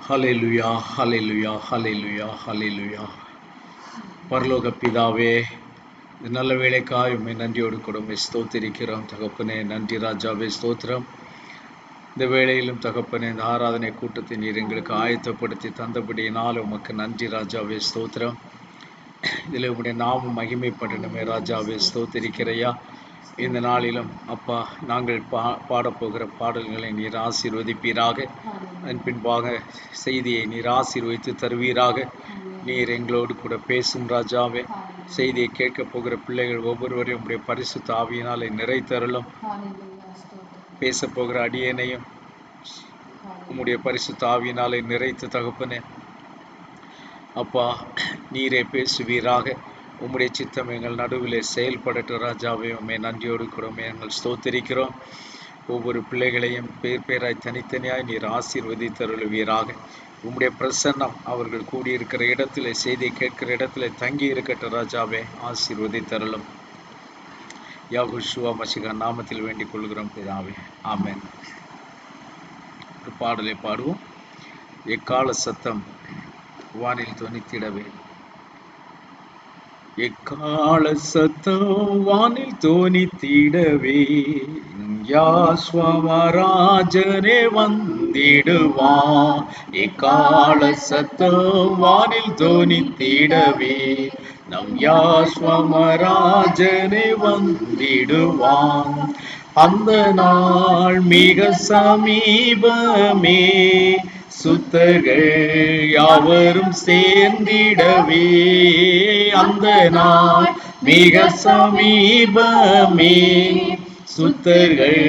ஹல்லேலூயா, ஹல்லேலூயா, ஹல்லேலூயா, ஹல்லேலூயா. பரலோக பிதாவே, இந்த நல்ல வேளைக்காய் உம்மை நன்றியோடு கூட உம்மை ஸ்தோத்திரிக்கிறோம் தகப்பனே. நன்றி ராஜாவே, ஸ்தோத்திரம். இந்த வேளையிலும் தகப்பனே, இந்த ஆராதனை கூட்டத்தை நீர் எங்களுக்கு ஆயத்தப்படுத்தி தந்தபடியினால் உமக்கு நன்றி ராஜாவே, ஸ்தோத்திரம். இதில் உம்முடைய நாமம் மகிமைப்படணுமே ராஜாவே, ஸ்தோத்திரிக்கிறையா. இந்த நாளிலும் அப்பா, நாங்கள் பாடப்போகிற பாடல்களை நீர் ஆசீர்வதிப்பீராக. அதன் பின்பாக செய்தியை நீர் ஆசீர்வதித்து தருவீராக. நீர் எங்களோடு கூட பேசும் ராஜாவே. செய்தியை கேட்க போகிற பிள்ளைகள் ஒவ்வொருவரையும் உங்களுடைய பரிசுத்த ஆவியினாலே நிறைத்தருளும். பேச போகிற அடியேனையும் உம்முடைய பரிசுத்த ஆவியினாலே நிறைத்து தகப்பனே அப்பா, நீரே பேசுவீராக. உம்முடைய சித்தம் எங்கள் நடுவிலே செயல்படட்டும் ராஜாவே. உம்மை நன்றியோடு கூட எங்கள் ஸ்தோத்திரிக்கிறோம். ஒவ்வொரு பிள்ளைகளையும் பேர் பேராய் தனித்தனியாய் நீர் ஆசீர்வதித்தருளுவீராக. உம்முடைய பிரசன்னம் அவர்கள் கூடியிருக்கிற இடத்துல, செய்தியை கேட்கிற இடத்துல தங்கி இருக்கட்டும் ராஜாவே. ஆசீர்வதித்தருளும். யாகுஷுவா மசிகா நாமத்தில் வேண்டிக் கொள்கிறோம் பிதாவே, ஆமென். ஒரு பாடலை பாடுவோம். எக்கால சத்தம் வானில் தொனித்திடவே. எக்கால சத்தம் வானில் தோனித்திடவே, யாஸ்வமராஜனே வந்திடுவான். எக்கால சத்தம் வானில் தோனித்திடவே, நம் யாஸ்வமராஜனே வந்திடுவான். அந்த நாள் மிக சமீபமே, சுத்தர்கள் யாவரும் சேர்ந்திடவே. அந்த நாள் மிக சமீபமே, சுத்தர்கள்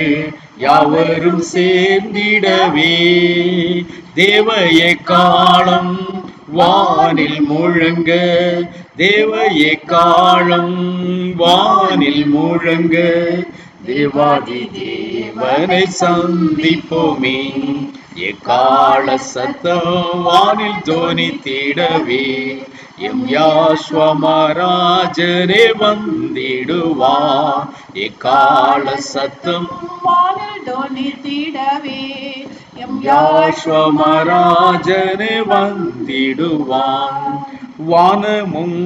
யாவரும் சேர்ந்திடவே. தேவ எக்காளம் வானில் முழங்க, தேவ எக்காளம் வானில் முழங்க, தேவாதி தேவனை சந்திப்போமே. எக்கால சத்தம் வானில் தோனித்திடவே, எம் யாஸ்வமராஜனே வந்திடுவான். எக்கால சத்தம் வானில் தோனித்திடவே, எம் யாஸ்வமராஜனே வந்திடுவான். வானமும்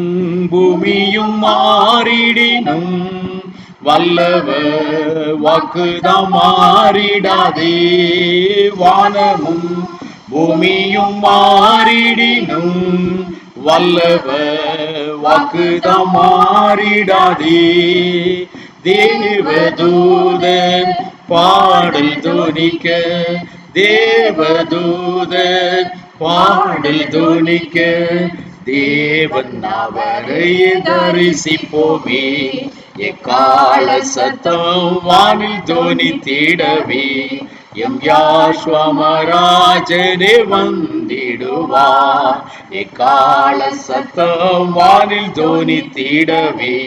பூமியும் மாறிடினும், வல்லவர் வாக்குதான் மாறிடாதே. வானமும் பூமியும் மாறிடினும், வல்லவர் வாக்குதான் மாறிடாதே. தேவதூதன் பாடல் தோனிக்க, தேவதூதன் பாடல் தோனிக்க, தேவன் அவரை தரிசிப்போமே. எக்கால சத்தம் வானில் தோனித்திடவே, எம் யாஸ்வமராஜனே வந்திடுவான். எக்கால சத்தம் வானில் தோனித்திடவே,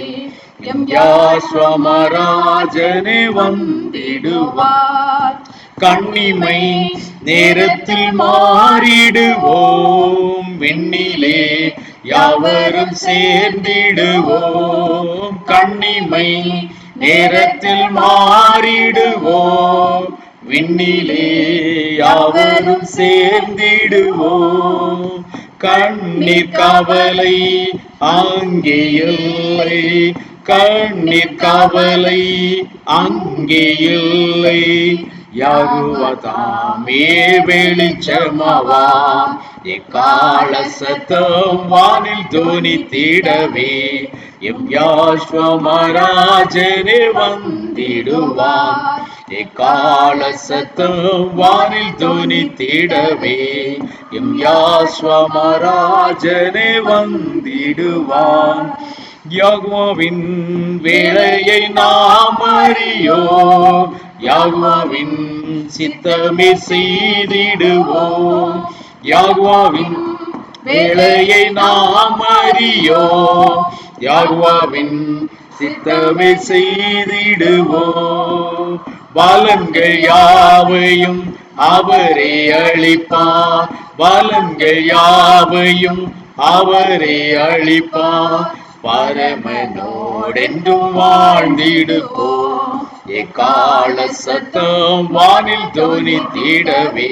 எம் யாஸ்வமராஜனே வந்திடுவான். கண்ணிமை நேரத்தில் மாறிடுவோம், விண்ணிலே யாவரும் சேர்ந்திடுவோம். கண்ணிமை நேரத்தில் மாறிடுவோம், விண்ணிலே யாவரும் சேர்ந்திடுவோம். கண்ணீர் கவலை அங்கே இல்லை, கண்ணீர் கவலை அங்கே இல்லை, யெகோவாதாமே வெளிச்சமாவான். எக்கால சத்தம் வானில் தோனித்திடவே, எம் யாஸ்வமராஜனே வந்திடுவான். எக்கால சத்தம் வானில் தோனித்திடவே, எம் யாஸ்வமராஜனே வந்திடுவான். யெகோவாவின் வேளையை நாம் அறியோம், யெகோவாவின் சித்தமே செய்திடுவோம். யெகோவாவின் வேளையை நாம் அறியோம், யெகோவாவின் சித்தமே செய்திடுவோம். பலன்கள் யாவையும் அவரே அளிப்பார், பலன்கள் யாவையும் அவரே அளிப்பார். பரமனோடென்றும் வாழ்ந்திடுவோம். எக்கால சத்தம் வானில் தொனித்திடவே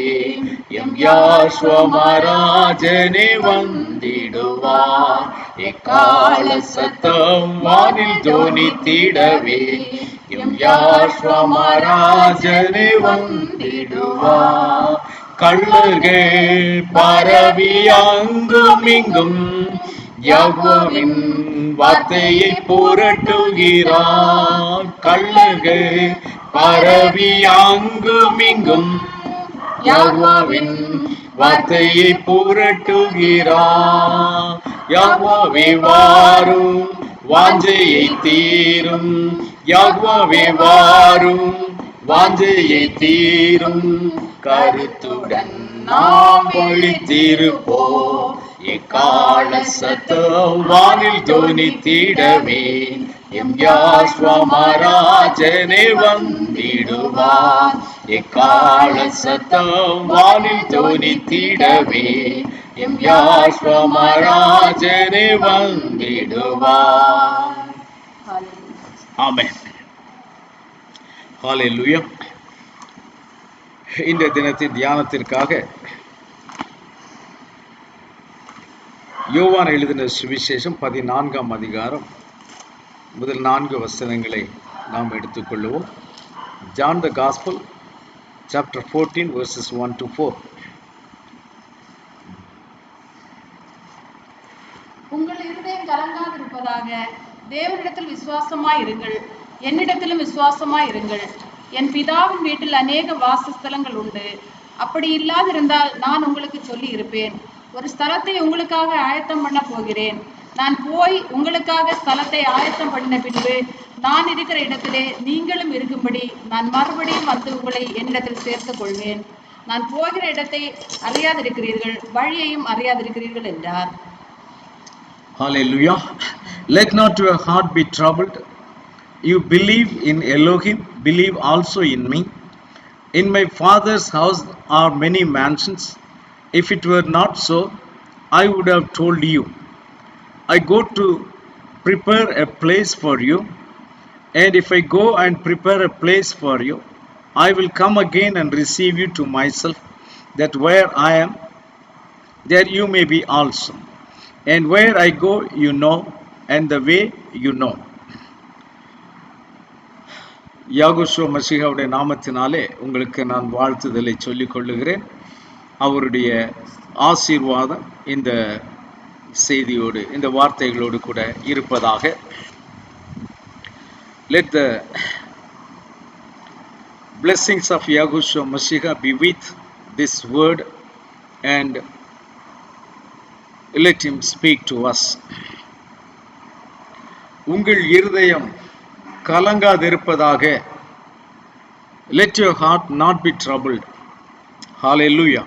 எம் யாஸ்வா மகாராஜனே வந்திடுவார். எக்கால சத்தம் வானில் தொனித்திடவே எம் யாஸ்வா மகாராஜனே வந்திடுவார். கள்ளர்கள் பரவி அங்கும் இங்கும் யெகோவாவின் வார்த்தையை புரட்டுகிறார். கள்ளர்கள் பரவி அங்கும் இங்கும் யெகோவாவின் வார்த்தையை புரட்டுகிறார். யெகோவாவே வாரும் வாஞ்சையை தீரும், யெகோவாவே வாரும் வாஞ்சையை தீரும், கருத்துடன் நாம் ஒழித்திருப்போம். எக்கால சத்தம் வானில் தொனித்திடவே எம் யாஸ்வா மகாராஜனே வந்திடுவார். எக்கால சத்தம் வானில் தொனித்திடவே எம் யாஸ்வா மகாராஜனே வந்திடுவார். ஆமென். ஹல்லேலூயா. இந்த தினத்தின் தியானத்திற்காக யோவான் எழுதின சுவிசேஷம் 14ஆம் அதிகாரம் முதல் 4 வசனங்களை நாம் எடுத்துக்கொள்வோம். John the Gospel chapter 14 verses 1 to 4. உங்கள் இருதயம் கலங்காதிருப்பதாக, தேவனிடத்தில் விசுவாசமாய் இருங்கள், என்னிடத்திலும் விசுவாசமாய் இருங்கள். என் பிதாவின் வீட்டில் அநேக வாசஸ்தலங்கள் உண்டு. அப்படி இல்லாதிருந்தால் நான் உங்களுக்கு சொல்லி இருப்பேன். ஒரு ஸ்தலத்தை உங்களுக்காக ஆயத்தம் பண்ண போகிறேன். நான் போய் உங்களுக்காக ஸ்தலத்தை ஆயத்தம் பண்ணின பின்பு நான் இருக்கிற இடத்திலே நீங்களும் இருக்கும்படி நான் மறுபடியும் வந்து உங்களை என்னிடத்தில் சேர்த்துக் கொள்வேன். நான் போகிற இடத்தை அறியாதிருக்கிறீர்கள், வழியையும் அறியாதிருக்கிறீர்கள் என்றார். Hallelujah. Let not your heart be troubled. You believe in Elohim, believe also in me. In my Father's house are many mansions. If it were not so, I would have told you. I go to prepare a place for you. And if I go and prepare a place for you, I will come again and receive you to myself, that where I am, there you may be also. And where I go, you know, and the way you know. யாகுஷோ மசிகாவுடைய நாமத்தினாலே உங்களுக்கு நான் வாழ்த்துதலை சொல்லிக் கொள்ளுகிறேன். அவருடைய ஆசீர்வாதம் இந்த செய்தியோடு, இந்த வார்த்தைகளோடு கூட இருப்பதாக. Let the blessings of Yahushua Mashiach be with this word and let him speak to us. உங்கள் இருதயம் கலங்காதிருப்பதாக. Let your heart not be troubled. Hallelujah.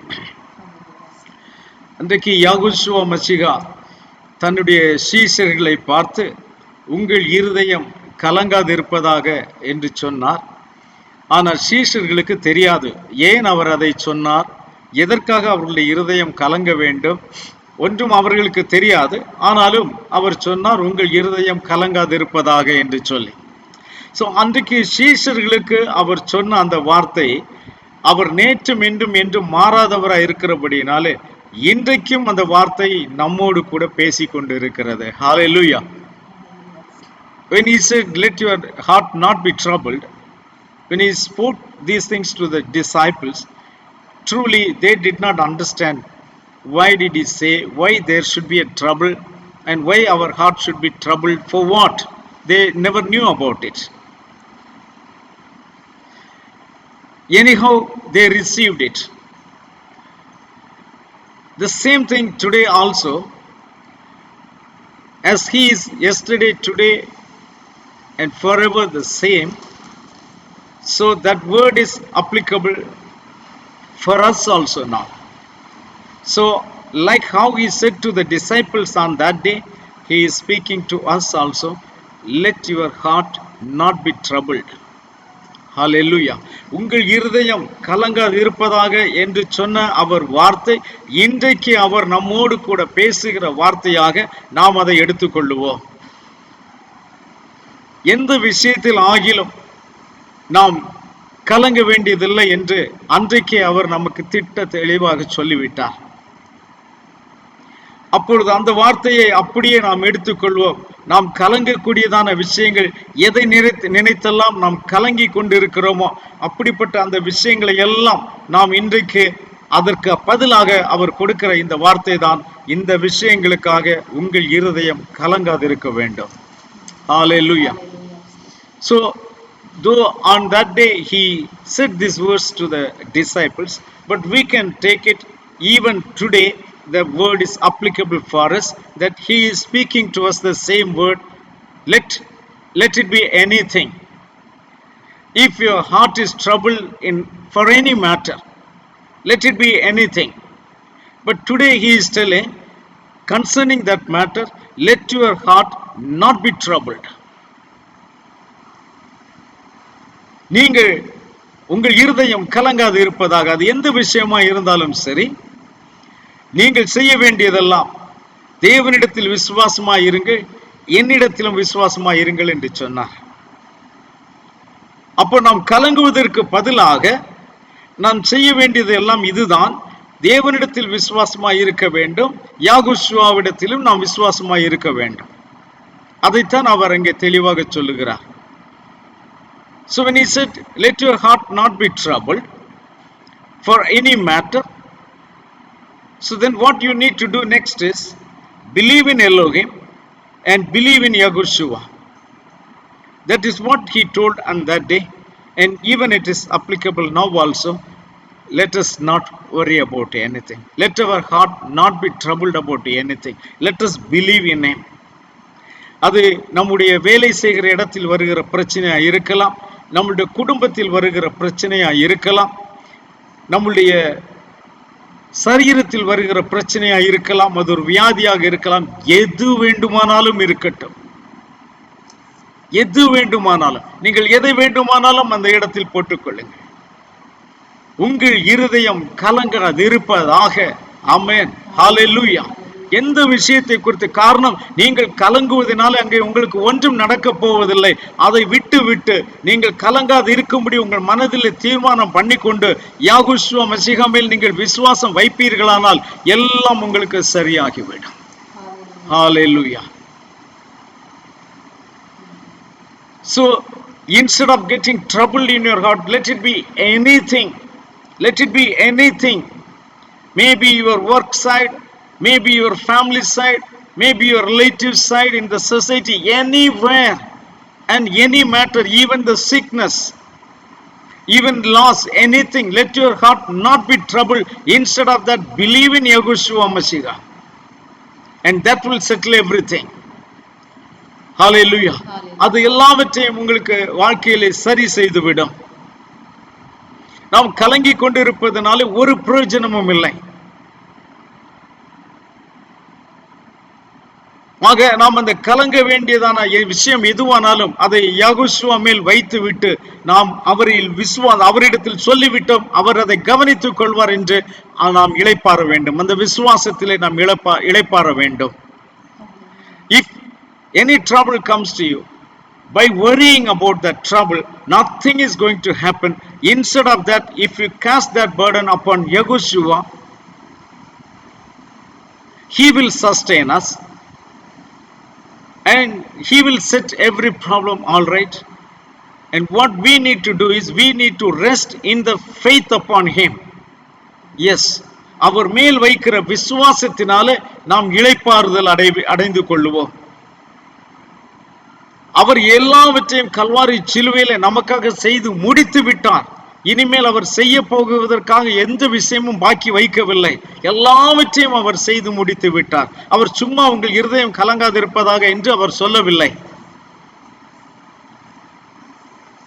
அன்றைக்கு யாகுஷுவா மசிகா தன்னுடைய சீஷர்களை பார்த்து உங்கள் இருதயம் கலங்காதிருப்பதாக என்று சொன்னார். ஆனால் சீஷர்களுக்கு தெரியாது ஏன் அவர் அதை சொன்னார், எதற்காக அவர்களுடைய இருதயம் கலங்க வேண்டும், ஒன்றும் அவர்களுக்கு தெரியாது. ஆனாலும் அவர் சொன்னார் உங்கள் இருதயம் கலங்காதிருப்பதாக என்று சொல்லி. ஸோ அன்றைக்கு சீஷர்களுக்கு அவர் சொன்ன அந்த வார்த்தை அவர் நேற்றும் இன்றும் என்றும் மாறாதவராக இருக்கிறபடினாலே இன்றைக்கும் அந்த வார்த்தை நம்மோடு கூட பேசி கொண்டு இருக்கிறது. Hallelujah. When he said let your heart not be troubled, when he spoke these things to the disciples, truly they did not understand why did he say, why there should be a trouble and why our heart should be troubled, for what? They never knew about it. Anyhow, they received it. The same thing today also, as he is yesterday, today and forever the same, so that word is applicable for us also now. So like how he said to the disciples on that day, he is speaking to us also. Let your heart not be troubled. Hallelujah. உங்கள் இருதயம் கலங்காது இருப்பதாக என்று சொன்ன அவர் வார்த்தை இன்றைக்கு அவர் நம்மோடு கூட பேசுகிற வார்த்தையாக நாம் அதை எடுத்துக்கொள்ளுவோம். எந்த விஷயத்தில் ஆகிலும் நாம் கலங்க வேண்டியதில்லை என்று அன்றைக்கே அவர் நமக்கு திட்ட தெளிவாக சொல்லிவிட்டார். அப்பொழுது அந்த வார்த்தையை அப்படியே நாம் எடுத்துக்கொள்வோம். நாம் கலங்கக்கூடியதான விஷயங்கள் எதை நினைத்தெல்லாம் நாம் கலங்கி கொண்டிருக்கிறோமோ அப்படிப்பட்ட அந்த விஷயங்களை எல்லாம் நாம் இன்றைக்கு அதற்கு பதிலாக அவர் கொடுக்கிற இந்த வார்த்தை தான், இந்த விஷயங்களுக்காக உங்கள் இருதயம் கலங்காதிருக்க வேண்டும். Hallelujah. So though on that day he said this verse to the disciples, but we can take it even today. The word is applicable for us, that he is speaking to us the same word. Let it be anything. If your heart is troubled for any matter, let it be anything. But today he is telling, concerning that matter, let your heart not be troubled. நீங்கள் உங்கள் இருதயம் கலங்காது இருப்பதாக, அது எந்த விஷயமா இருந்தாலும் சரி, நீங்கள் செய்ய வேண்டியதெல்லாம் தேவனிடத்தில் விசுவாசமாய் இருங்கள், என்னிடத்திலும் விசுவாசமாய் இருங்கள் என்று சொன்னார். அப்போ நாம் கலங்குவதற்கு பதிலாக நாம் செய்ய வேண்டியது எல்லாம் இதுதான், தேவனிடத்தில் விசுவாசமாய் இருக்க வேண்டும், யாகோஷுவாவிடத்திலும் நாம் விசுவாசமாய் இருக்க வேண்டும். அதைத்தான் அவர் அங்கே தெளிவாக சொல்லுகிறார். So when he said, let your heart not be troubled for any matter, so then what you need to do next is believe in Elohim and believe in Yahushua. That is what he told on that day, and even it is applicable now also. Let us not worry about anything. Let our heart not be troubled about anything. Let us believe in him. அது நம்முடைய வேலை செய்கிற இடத்தில் வருகிற பிரச்சனையா இருக்கலாம், நம்முடைய குடும்பத்தில் வருகிற பிரச்சனையா இருக்கலாம், நம்முடைய சரீரத்தில் வருகிற பிரச்சனையா இருக்கலாம், அது ஒரு வியாதியாக இருக்கலாம், எது வேண்டுமானாலும் இருக்கட்டும். எது வேண்டுமானாலும், நீங்கள் எதை வேண்டுமானாலும் அந்த இடத்தில் போட்டுக்கொள்ளுங்கள். உங்கள் இருதயம் கலங்காது இருப்பதாக. ஆமென். ஹல்லேலூயா. எந்த விஷயத்தை குறித்து, காரணம் நீங்கள் கலங்குவதனால அங்கே உங்களுக்கு ஒன்றும் நடக்க போவதில்லை. அதை விட்டு விட்டு நீங்கள் கலங்காது இருக்கும்படி உங்கள் மனதில் தீர்மானம் பண்ணிக்கொண்டு யாகுஷ்வா மசீஹா மேல் நீங்கள் விசுவாசம் வைப்பீர்களானால் எல்லாம் உங்களுக்கு சரியாகிவிடும். ஹல்லேலூயா. So instead of getting troubled in your heart, let it be anything. Let it be anything. Maybe your work side, maybe your family side, maybe your relative side, in the society, anywhere and any matter, even the sickness, even loss, anything. Let your heart not be troubled. Instead of that, believe in Yahushua Mashiach, and that will settle everything. Hallelujah. அது எல்லாவற்றையும் உங்களுக்கு வாழ்க்கையிலே சரி செய்துவிடும். நாம் கலங்கி கொண்டிருப்பதனால ஒரு பிரயோஜனமும் இல்லை. ஆக நாம் அந்த கலங்க வேண்டியதான விஷயம் எதுவானாலும் அதை யாகுஷ்வா மேல் வைத்து விட்டு நாம் அவரிடத்தில் சொல்லிவிட்டோம், அவர் அதை கவனித்துக் கொள்வார் என்று நாம் இளைப்பாற வேண்டும். அந்த விசுவாசத்திலே நாம் இளைப்பாற வேண்டும். If any trouble comes to you, by worrying about that trouble, nothing is going to happen. Instead of that, if you cast that burden upon Yahushua, he will sustain us and he will set every problem all right. And what we need to do is we need to rest in the faith upon him. Yes, அவர் மேல் வைக்கிற விசுவாசத்தினாலே நாம் இளைப்பாறுதல் அடைந்து கொள்ளுவோம். அவர் எல்லாவற்றையும் கல்வாரி சிலுவையிலே நமக்காக செய்து முடித்து விட்டார். இனிமேல் அவர் செய்ய போகுவதற்காக எந்த விஷயமும் பாக்கி வைக்கவில்லை. எல்லாவற்றையும் அவர் செய்து முடித்து விட்டார். அவர் சும்மா உங்கள் இருதயம் கலங்காதிருப்பதாக என்று அவர் சொல்லவில்லை.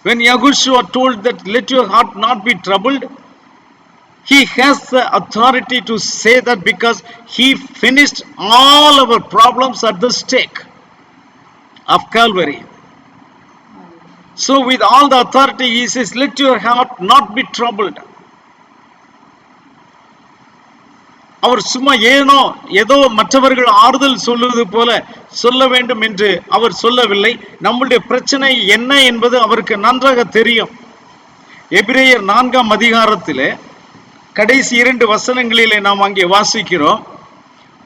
When Yahushua told that let your heart not be troubled, he has the authority to say that because he finished all our problems at the stake of Calvary. So with all the authority he says, let your heart not be troubled. அவர் சும்மா ஏதோ மற்றவர்கள் ஆறுதல் சொல்லுவது போல சொல்ல வேண்டும் என்று அவர் சொல்லவில்லை. நம்முடைய பிரச்சனை என்ன என்பது அவருக்கு நன்றாக தெரியும். எபிரேயர் 4ஆம் அதிகாரத்திலே கடைசி 2 வசனங்களிலே நாம் அங்கே வாசிக்கிறோம்,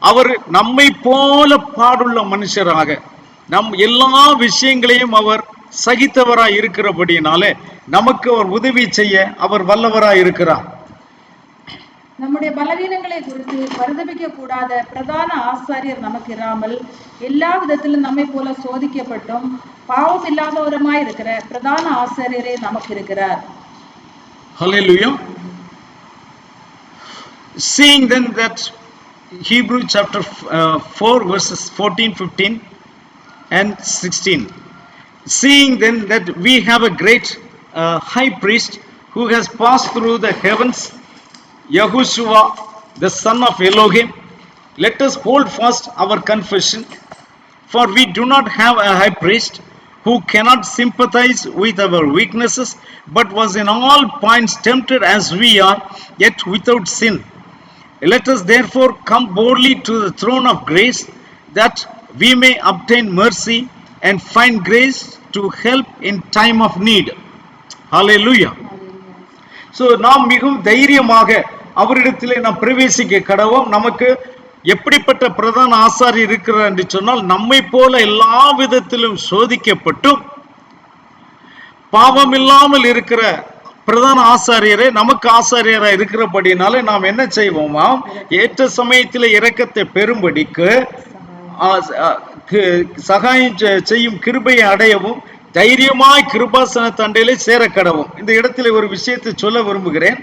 அவர் நம்மை போல பாடுள்ள மனுஷராக நம் எல்லா விஷயங்களையும் அவர் சகித்தவராய் இருக்கிறபடினாலே நமக்கு அவர் உதவி செய்ய அவர் வல்லவராய் இருக்கிறார். நம்முடைய பலவீனங்களை குறித்து பரிதபிக்க கூடாத பிரதான ஆசாரியர் நமக்கு இராமல் எல்லா விதத்திலும் நம்மை போல சோதிக்கப்பட்டும் பாவம் இல்லாதவருமாய் இருக்கிற பிரதான ஆசாரியரே நமக்கு இருக்கிறார். Hallelujah. Seeing then that Hebrews chapter 4 verses 14, 15 and 16. Seeing then that we have a great high priest who has passed through the heavens, Yahushua, the son of Elohim, let us hold fast our confession, for we do not have a high priest who cannot sympathize with our weaknesses, but was in all points tempted as we are, yet without sin. Let us therefore come boldly to the throne of grace, that we may obtain mercy and find grace to help in time of need. Hallelujah. So நாம் மிகவும் தைரியமாக அவரிடத்திலே நாம் பிரவேசிக்க கடவோம். நமக்கு எப்படிப்பட்ட பிரதான ஆசாரியர் இருக்கிறார் என்று சொன்னால், நம்மை போல எல்லா விதத்திலும் சோதிக்கப்பட்டும் பாவம் இல்லாமல் இருக்கிற பிரதான ஆசாரியரே நமக்கு ஆசாரியராக இருக்கிறபடினாலே நாம் என்ன செய்வோமா, ஏற்ற சமயத்தில் இரக்கத்தை பெறும்படிக்கு சகாயம் செய்யும் கிருபையை அடையவும் தைரியமாய் கிருபாசன தண்டையிலே சேர கடவும். இந்த இடத்துல ஒரு விஷயத்தை சொல்ல விரும்புகிறேன்.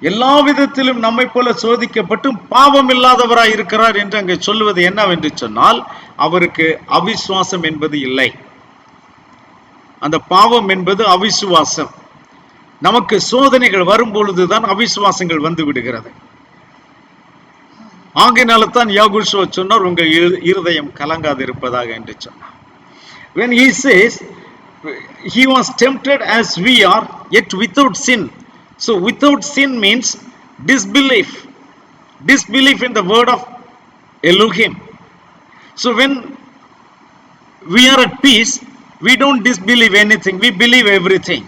எல்லா விதத்திலும் நம்மை போல சோதிக்கப்பட்டும் பாவம் இல்லாதவராய் இருக்கிறார் என்று அங்கே சொல்லுவது என்னவென்று சொன்னால், அவருக்கு அவிசுவாசம் என்பது இல்லை. அந்த பாவம் என்பது அவிசுவாசம். நமக்கு சோதனைகள் வரும் பொழுதுதான் அவிசுவாசங்கள் வந்து விடுகிறது. ஆகையினால தான் யாகூஷுவா சொன்னார், உங்கள் இருதயம் கலங்காது இருப்பதாக என்று சொன்னார். When he says he was tempted as we are, yet without sin. So without sin means disbelief in the word of Elohim. So when we are at peace, we don't disbelieve anything, we believe everything.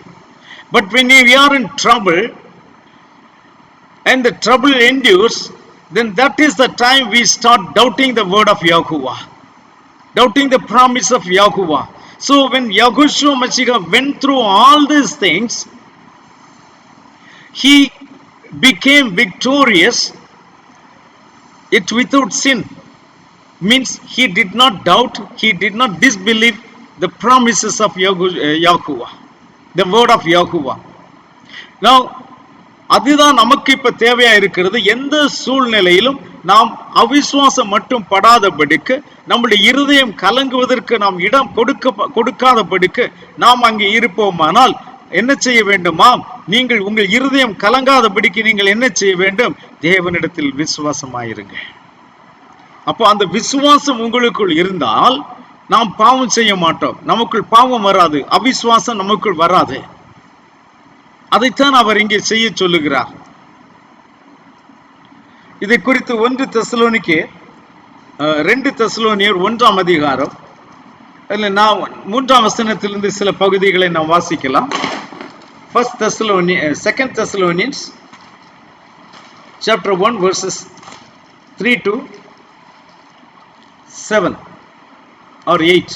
But when we are in trouble and the trouble endures, then that is the time we start doubting the word of Yahuwah, doubting the promise of Yahuwah. So when Yahushua Mashiach went through all these things, he became victorious, yet without sin. Means he did not doubt, he did not disbelieve the promises of Yahuwah, the word of Yahuwah. Now அதுதான் நமக்கு இப்ப தேவையா இருக்கிறது. எந்த சூழ்நிலையிலும் நாம் அவிசுவாசம் மட்டும் படாதபடிக்கு, நம்முடைய இருதயம் கலங்குவதற்கு நாம் இடம் கொடுக்காதபடிக்கு நாம் அங்கே இருப்போமானால் என்ன செய்ய வேண்டுமா, நீங்கள் உங்கள் இருதயம் கலங்காதபடிக்கு நீங்கள் என்ன செய்ய வேண்டும், தேவனிடத்தில் விசுவாசமாயிருங்க. அப்போ அந்த விசுவாசம் உங்களுக்குள் இருந்தால் நாம் பாவம் செய்ய மாட்டோம், நமக்குள் பாவம் வராது, அவிசுவாசம் நமக்குள் வராது. அதைத்தான் அவர் இங்கே செய்ய சொல்லுகிறார். இதை குறித்து 2 தெசலோனியர் 1ஆம் அதிகாரம், நான் 3ஆம் வசனத்திலிருந்து சில பகுதிகளை நாம் வாசிக்கலாம். 2 Thessalonians chapter 1 verses 3 to 7 or 8.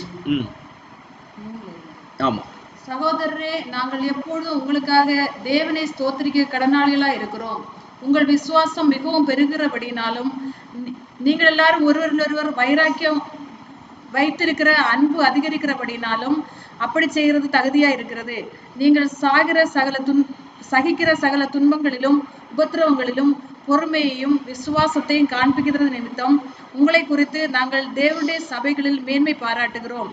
ஆமா. சகோதரரே, நாங்கள் எப்பொழுதும் உங்களுக்காக தேவனை ஸ்தோத்திரிக்க கடனாளிகளா இருக்கிறோம். உங்கள் விசுவாசம் மிகவும் பெருகிறபடினாலும் நீங்கள் எல்லாரும் ஒருவர் வைராக்கியம் வைத்திருக்கிற அன்பு அதிகரிக்கிறபடினாலும் அப்படி செய்கிறது தகுதியா இருக்கிறது. நீங்கள் சகிக்கிற சகல துன்பங்களிலும் உபத்திரவங்களிலும் பொறுமையையும் விசுவாசத்தையும் காண்பிக்கிறது நிமித்தம் உங்களை குறித்து நாங்கள் தேவனுடைய சபைகளில் மேன்மை பாராட்டுகிறோம்.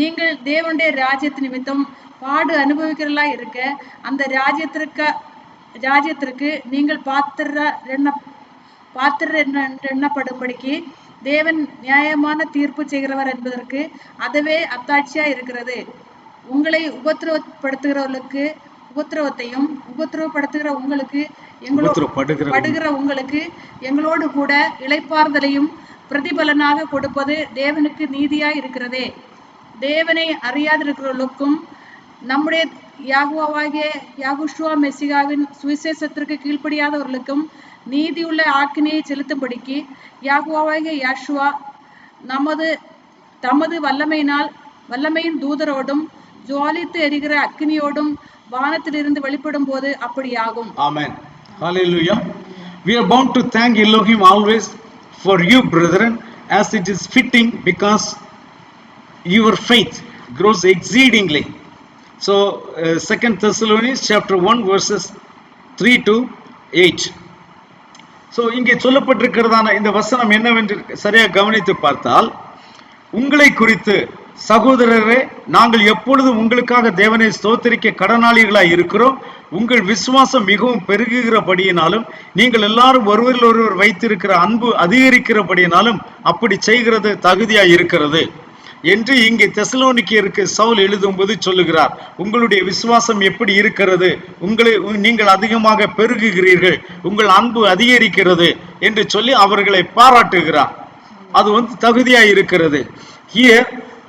நீங்கள் தேவனுடைய ராஜ்யத்து நிமித்தம் பாடு அனுபவிக்கிறலா இருக்க, அந்த ராஜ்யத்திற்கு நீங்கள் பாத்திர எண்ணப்படும்படிக்கு தேவன் நியாயமான தீர்ப்பு செய்கிறவர் என்பதற்கு அதுவே அத்தாட்சியா இருக்கிறது. உங்களை உபத்திரவப்படுத்துகிறவர்களுக்கு உபத்திரவத்தையும் உபத்திரவப்படுத்துகிற உங்களுக்கு உங்களுக்கு எங்களோடு கூட இளைப்பாறுதலையும் பிரதிபலனாக கொடுப்பது தேவனுக்கு நீதியா இருக்கிறதே. தேவனை அறியாதிருக்கிறவர்களுக்கும் நம்முடைய யாகுவாகிய யாகுஷுவா மெசிகாவின் சுவிசேஷத்திற்கு கீழ்ப்படியாதவர்களுக்கும் நீதியுள்ள ஆக்கினையை செலுத்தும்படிக்கு யாகுவாகிய யாஷுவா தமது வல்லமையின் தூதரோடும் ஜுவாலித்து எரிகிற அக்கினியோடும் வானத்திலிருந்து வெளிப்படும் போது அப்படியாகும். Amen. Hallelujah. We are bound to thank Elohim always for you, brethren, as it is fitting, because your faith grows exceedingly. So 2 Thessalonians chapter 1 verses 3 to 8. So இங்கே சொல்லப்பட்டிருக்கிறதான இந்த வசனம் என்னவென்று சரியாக கவனித்து பார்த்தால், உங்களை குறித்து சகோதரரே, நாங்கள் எப்பொழுதும் உங்களுக்காக தேவனை ஸ்தோத்திரிக்க கடனாளிகளாய் இருக்கிறோம். உங்கள் விசுவாசம் மிகவும் பெருகுகிறபடியினாலும் நீங்கள் எல்லாரும் ஒருவரில் ஒருவர் வைத்திருக்கிற அன்பு அதிகரிக்கிறபடியினாலும் அப்படி செய்கிறது தகுதியாய் இருக்கிறது என்று இங்கே தெசலோனிக்கேயருக்கு சவுல் எழுதும்போது சொல்லுகிறார். உங்களுடைய விசுவாசம் எப்படி இருக்கிறது, நீங்கள் அதிகமாக பெருகுகிறீர்கள், உங்கள் அன்பு அதிகரிக்கிறது என்று சொல்லி அவர்களை பாராட்டுகிறார். அது தகுதியாய் இருக்கிறது. Here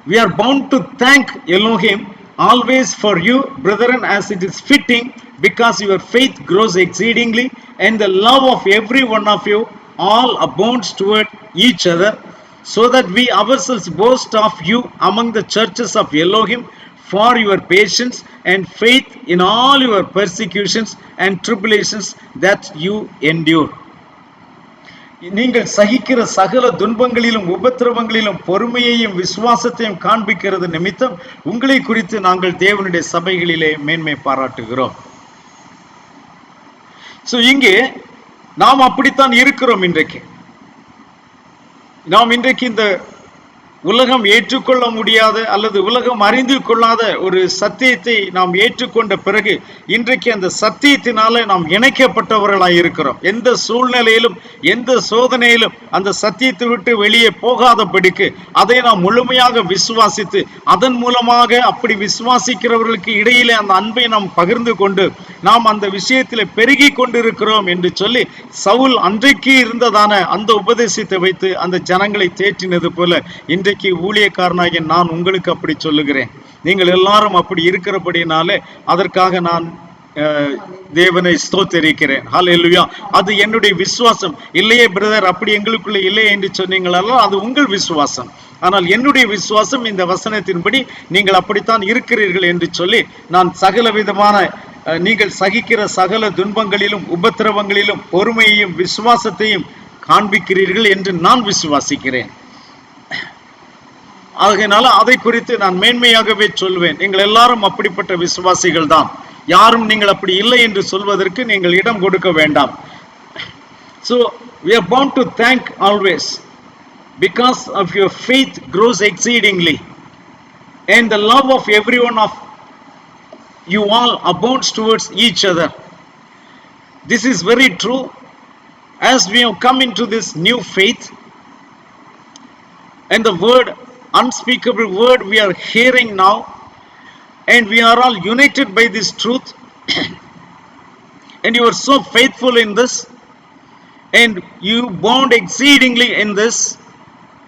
we are bound to thank Elohim always for you, brethren, as it is fitting, because your faith grows exceedingly and the love of every one of you all abounds toward each other, so that we ourselves boast of you among the churches of Elohim for your patience and faith in all your persecutions and tribulations that you endure. நீங்கள் சகிக்கிற சகல துன்பங்களிலும் உபத்திரவங்களிலும் பொறுமையையும் விசுவாசத்தையும் காண்பிக்கிறது நிமித்தம் உங்களை குறித்து நாங்கள் தேவனுடைய சபைகளிலே மேன்மை பாராட்டுகிறோம். சோ இங்கே நாம் அப்படித்தான் இருக்கிறோம். இன்றைக்கு இந்த உலகம் ஏற்றுக்கொள்ள முடியாத அல்லது உலகம் அறிந்து கொள்ளாத ஒரு சத்தியத்தை நாம் ஏற்றுக்கொண்ட பிறகு இன்றைக்கு அந்த சத்தியத்தினால நாம் இணைக்கப்பட்டவர்களாய் இருக்கிறோம். எந்த சூழ்நிலையிலும் எந்த சோதனையிலும் அந்த சத்தியத்தை விட்டு வெளியே போகாதபடிக்கு அதை நாம் முழுமையாக விசுவாசித்து அதன் மூலமாக அப்படி விசுவாசிக்கிறவர்களுக்கு இடையிலே அந்த அன்பை நாம் பகிர்ந்து கொண்டு நாம் அந்த விஷயத்தில் பெருகி கொண்டிருக்கிறோம் என்று சொல்லி சவுல் அன்றைக்கு இருந்ததான அந்த உபதேசத்தை வைத்து அந்த ஜனங்களை தேற்றினது போல இன்றைக்கு ஊழியக்காரனாகிய நான் உங்களுக்கு அப்படி சொல்லுகிறேன். நீங்கள் எல்லாரும் அப்படி இருக்கிறபடினாலே அதற்காக நான் தேவனை ஸ்தோத்திரிக்கிறேன். ஹல்லேலூயா. அது என்னுடைய விசுவாசம். இல்லையே பிரதர், அப்படி எங்களுக்குள்ள இல்லையே என்று சொன்னீங்களா, அது உங்கள் விசுவாசம். ஆனால் என்னுடைய விசுவாசம் இந்த வசனத்தின்படி நீங்கள் அப்படித்தான் இருக்கிறீர்கள் என்று சொல்லி நான் சகல விதமான நீங்கள் சகிக்கிற சகல துன்பங்களிலும் உபத்திரவங்களிலும் பொறுமையையும் விசுவாசத்தையும் காண்பிக்கிறீர்கள் என்று நான் விசுவாசிக்கிறேன். ஆகையினால அதை குறித்து நான் மேன்மையாகவே சொல்வேன். நீங்கள் எல்லாரும் அப்படிப்பட்ட விசுவாசிகள் தான். யாரும் நீங்கள் அப்படி இல்லை என்று சொல்வதற்கு நீங்கள் இடம் கொடுக்க வேண்டாம். So we are bound to thank always because of your faith grows exceedingly and the love of every one of you all abounds towards each other. This is very true. As we have come into this new faith and the word, unspeakable word we are hearing now, and we are all united by this truth and you are so faithful in this and you bond exceedingly in this,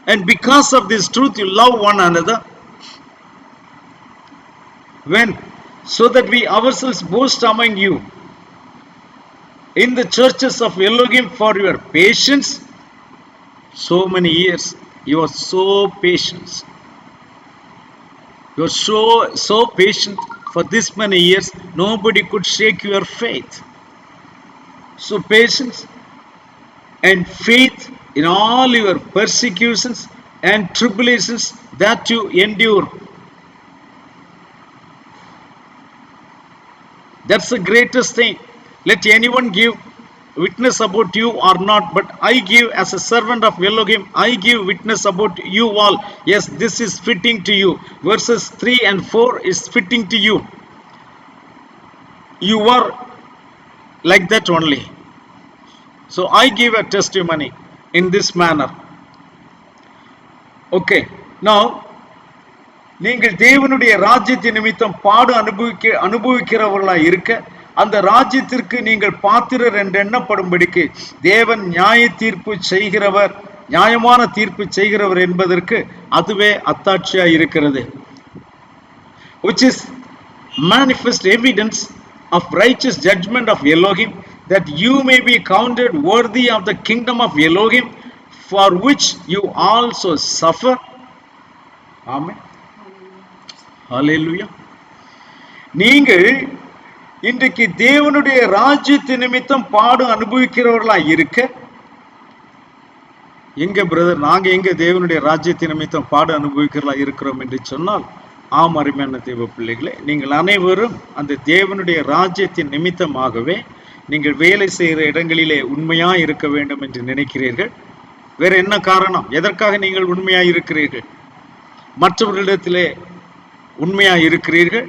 and because of this truth you love one another, when so that we ourselves boast among you in the churches of Elohim for your patience. So many years you are so patient. You are so patient for this many years. Nobody could shake your faith. So patience and faith in all your persecutions and tribulations that you endure. That's the greatest thing. Let anyone give witness about you or not, but I give as a servant of Elohim, I give witness about you all. Yes, this is fitting to you. Verses 3 and 4 is fitting to you. You are like that only. So I give a testimony in this manner. Okay, now நீங்கள் தேவனுடைய ராஜ்யத்தின் நிமித்தம் பாடு அனுபவிக்கிறவர்களாய் இருக்க அந்த ராஜ்யத்திற்கு நீங்கள் பாத்திரர் என்று எண்ணப்படும்படிக்கு தேவன் நியாயமான தீர்ப்பு செய்கிறவர் என்பதற்கு அதுவே அத்தாட்சியாய் இருக்கிறது. Which is manifest evidence of righteous judgment of Elohim, that you may be counted worthy of the kingdom of Elohim, for which you also suffer. Amen. Hallelujah. நீங்கள் இன்றைக்கு தேவனுடைய ராஜ்யத்து நிமித்தம் பாடு அனுபவிக்கிறவர்களா இருக்க, எங்க பிரதர் நாங்க எங்க தேவனுடைய ராஜ்யத்து நிமித்தம் பாடு அனுபவிக்கிறவர்களா இருக்கிறோம் என்று சொன்னால், ஆம் அருமையான தேவ பிள்ளைகளே, நீங்கள் அனைவரும் அந்த தேவனுடைய ராஜ்யத்தின் நிமித்தமாகவே நீங்கள் வேலை செய்கிற இடங்களிலே உண்மையா இருக்க வேண்டும் என்று நினைக்கிறீர்கள். வேற என்ன காரணம்? எதற்காக நீங்கள் உண்மையா இருக்கிறீர்கள்? மற்றவர்களிடத்திலே உண்மையா இருக்கிறீர்கள்.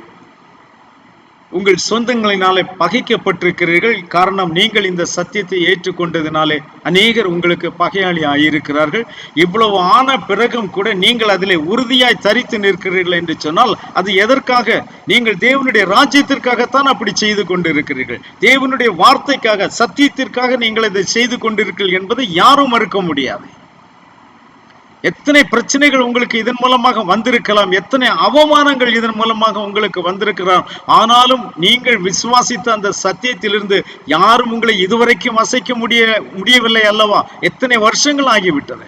உங்கள் சொந்தங்களினாலே பகைக்கப்பட்டிருக்கிறீர்கள். காரணம், நீங்கள் இந்த சத்தியத்தை ஏற்றுக்கொண்டதினாலே அநேகர் உங்களுக்கு பகையாளி ஆகியிருக்கிறார்கள். இவ்வளவு ஆன பிறகும் கூட நீங்கள் அதிலே உறுதியாய் தரித்து நிற்கிறீர்கள் என்று சொன்னால், அது எதற்காக? நீங்கள் தேவனுடைய ராஜ்யத்திற்காகத்தான் அப்படி செய்து கொண்டிருக்கிறீர்கள். தேவனுடைய வார்த்தைக்காக, சத்தியத்திற்காக நீங்கள் இதை செய்து கொண்டிருக்கிறீர்கள் என்பதை யாரும் மறுக்க முடியாது. எத்தனை பிரச்சனைகள் உங்களுக்கு இதன் மூலமாக வந்திருக்கலாம், எத்தனை அவமானங்கள் இதன் மூலமாக உங்களுக்கு வந்திருக்கலாம். ஆனாலும் நீங்கள் விசுவாசித்த அந்த சத்தியத்திலிருந்து யாரும் உங்களை இதுவரைக்கும் அசைக்க முடியவில்லை அல்லவா? எத்தனை வருஷங்கள் ஆகிவிட்டது.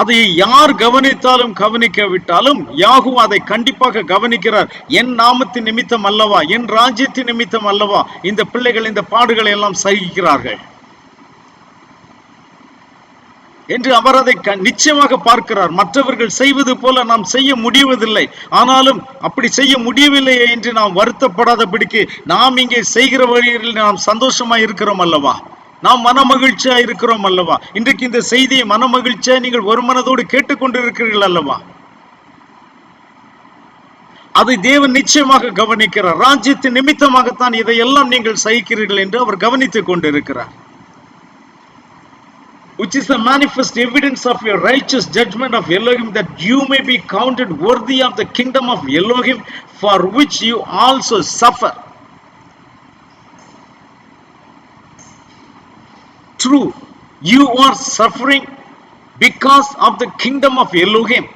அதை யார் கவனித்தாலும் கவனிக்காவிட்டாலும் யாஹூ அதை கண்டிப்பாக கவனிக்கிறார். என் நாமத்தின் நிமித்தம் அல்லவா, என் ராஜ்யத்தின் நிமித்தம் அல்லவா இந்த பிள்ளைகள் இந்த பாடுகளை எல்லாம் சகிக்கிறார்கள் என்று அவர் அதை நிச்சயமாக பார்க்கிறார். மற்றவர்கள் செய்வது போல நாம் செய்ய முடிவதில்லை. ஆனாலும் அப்படி செய்ய முடியவில்லையே என்று நாம் வருத்தப்படாதபடிக்கு நாம் இங்கே செய்கிற வழிகளில் நாம் சந்தோஷமா இருக்கிறோம் அல்லவா, நாம் மன மகிழ்ச்சியா இருக்கிறோம் அல்லவா. இன்றைக்கு இந்த செய்தியை மன மகிழ்ச்சியா நீங்கள் ஒரு மனதோடு கேட்டுக்கொண்டிருக்கிறீர்கள் அல்லவா. அதை தேவன் நிச்சயமாக கவனிக்கிறார். ராஜ்யத்தின் நிமித்தமாகத்தான் இதையெல்லாம் நீங்கள் சகிக்கிறீர்கள் என்று அவர் கவனித்துக் கொண்டிருக்கிறார். Which is the manifest evidence of your righteous judgment of Elohim, that you may be counted worthy of the kingdom of Elohim, for which you also suffer. True, you are suffering because of the kingdom of Elohim,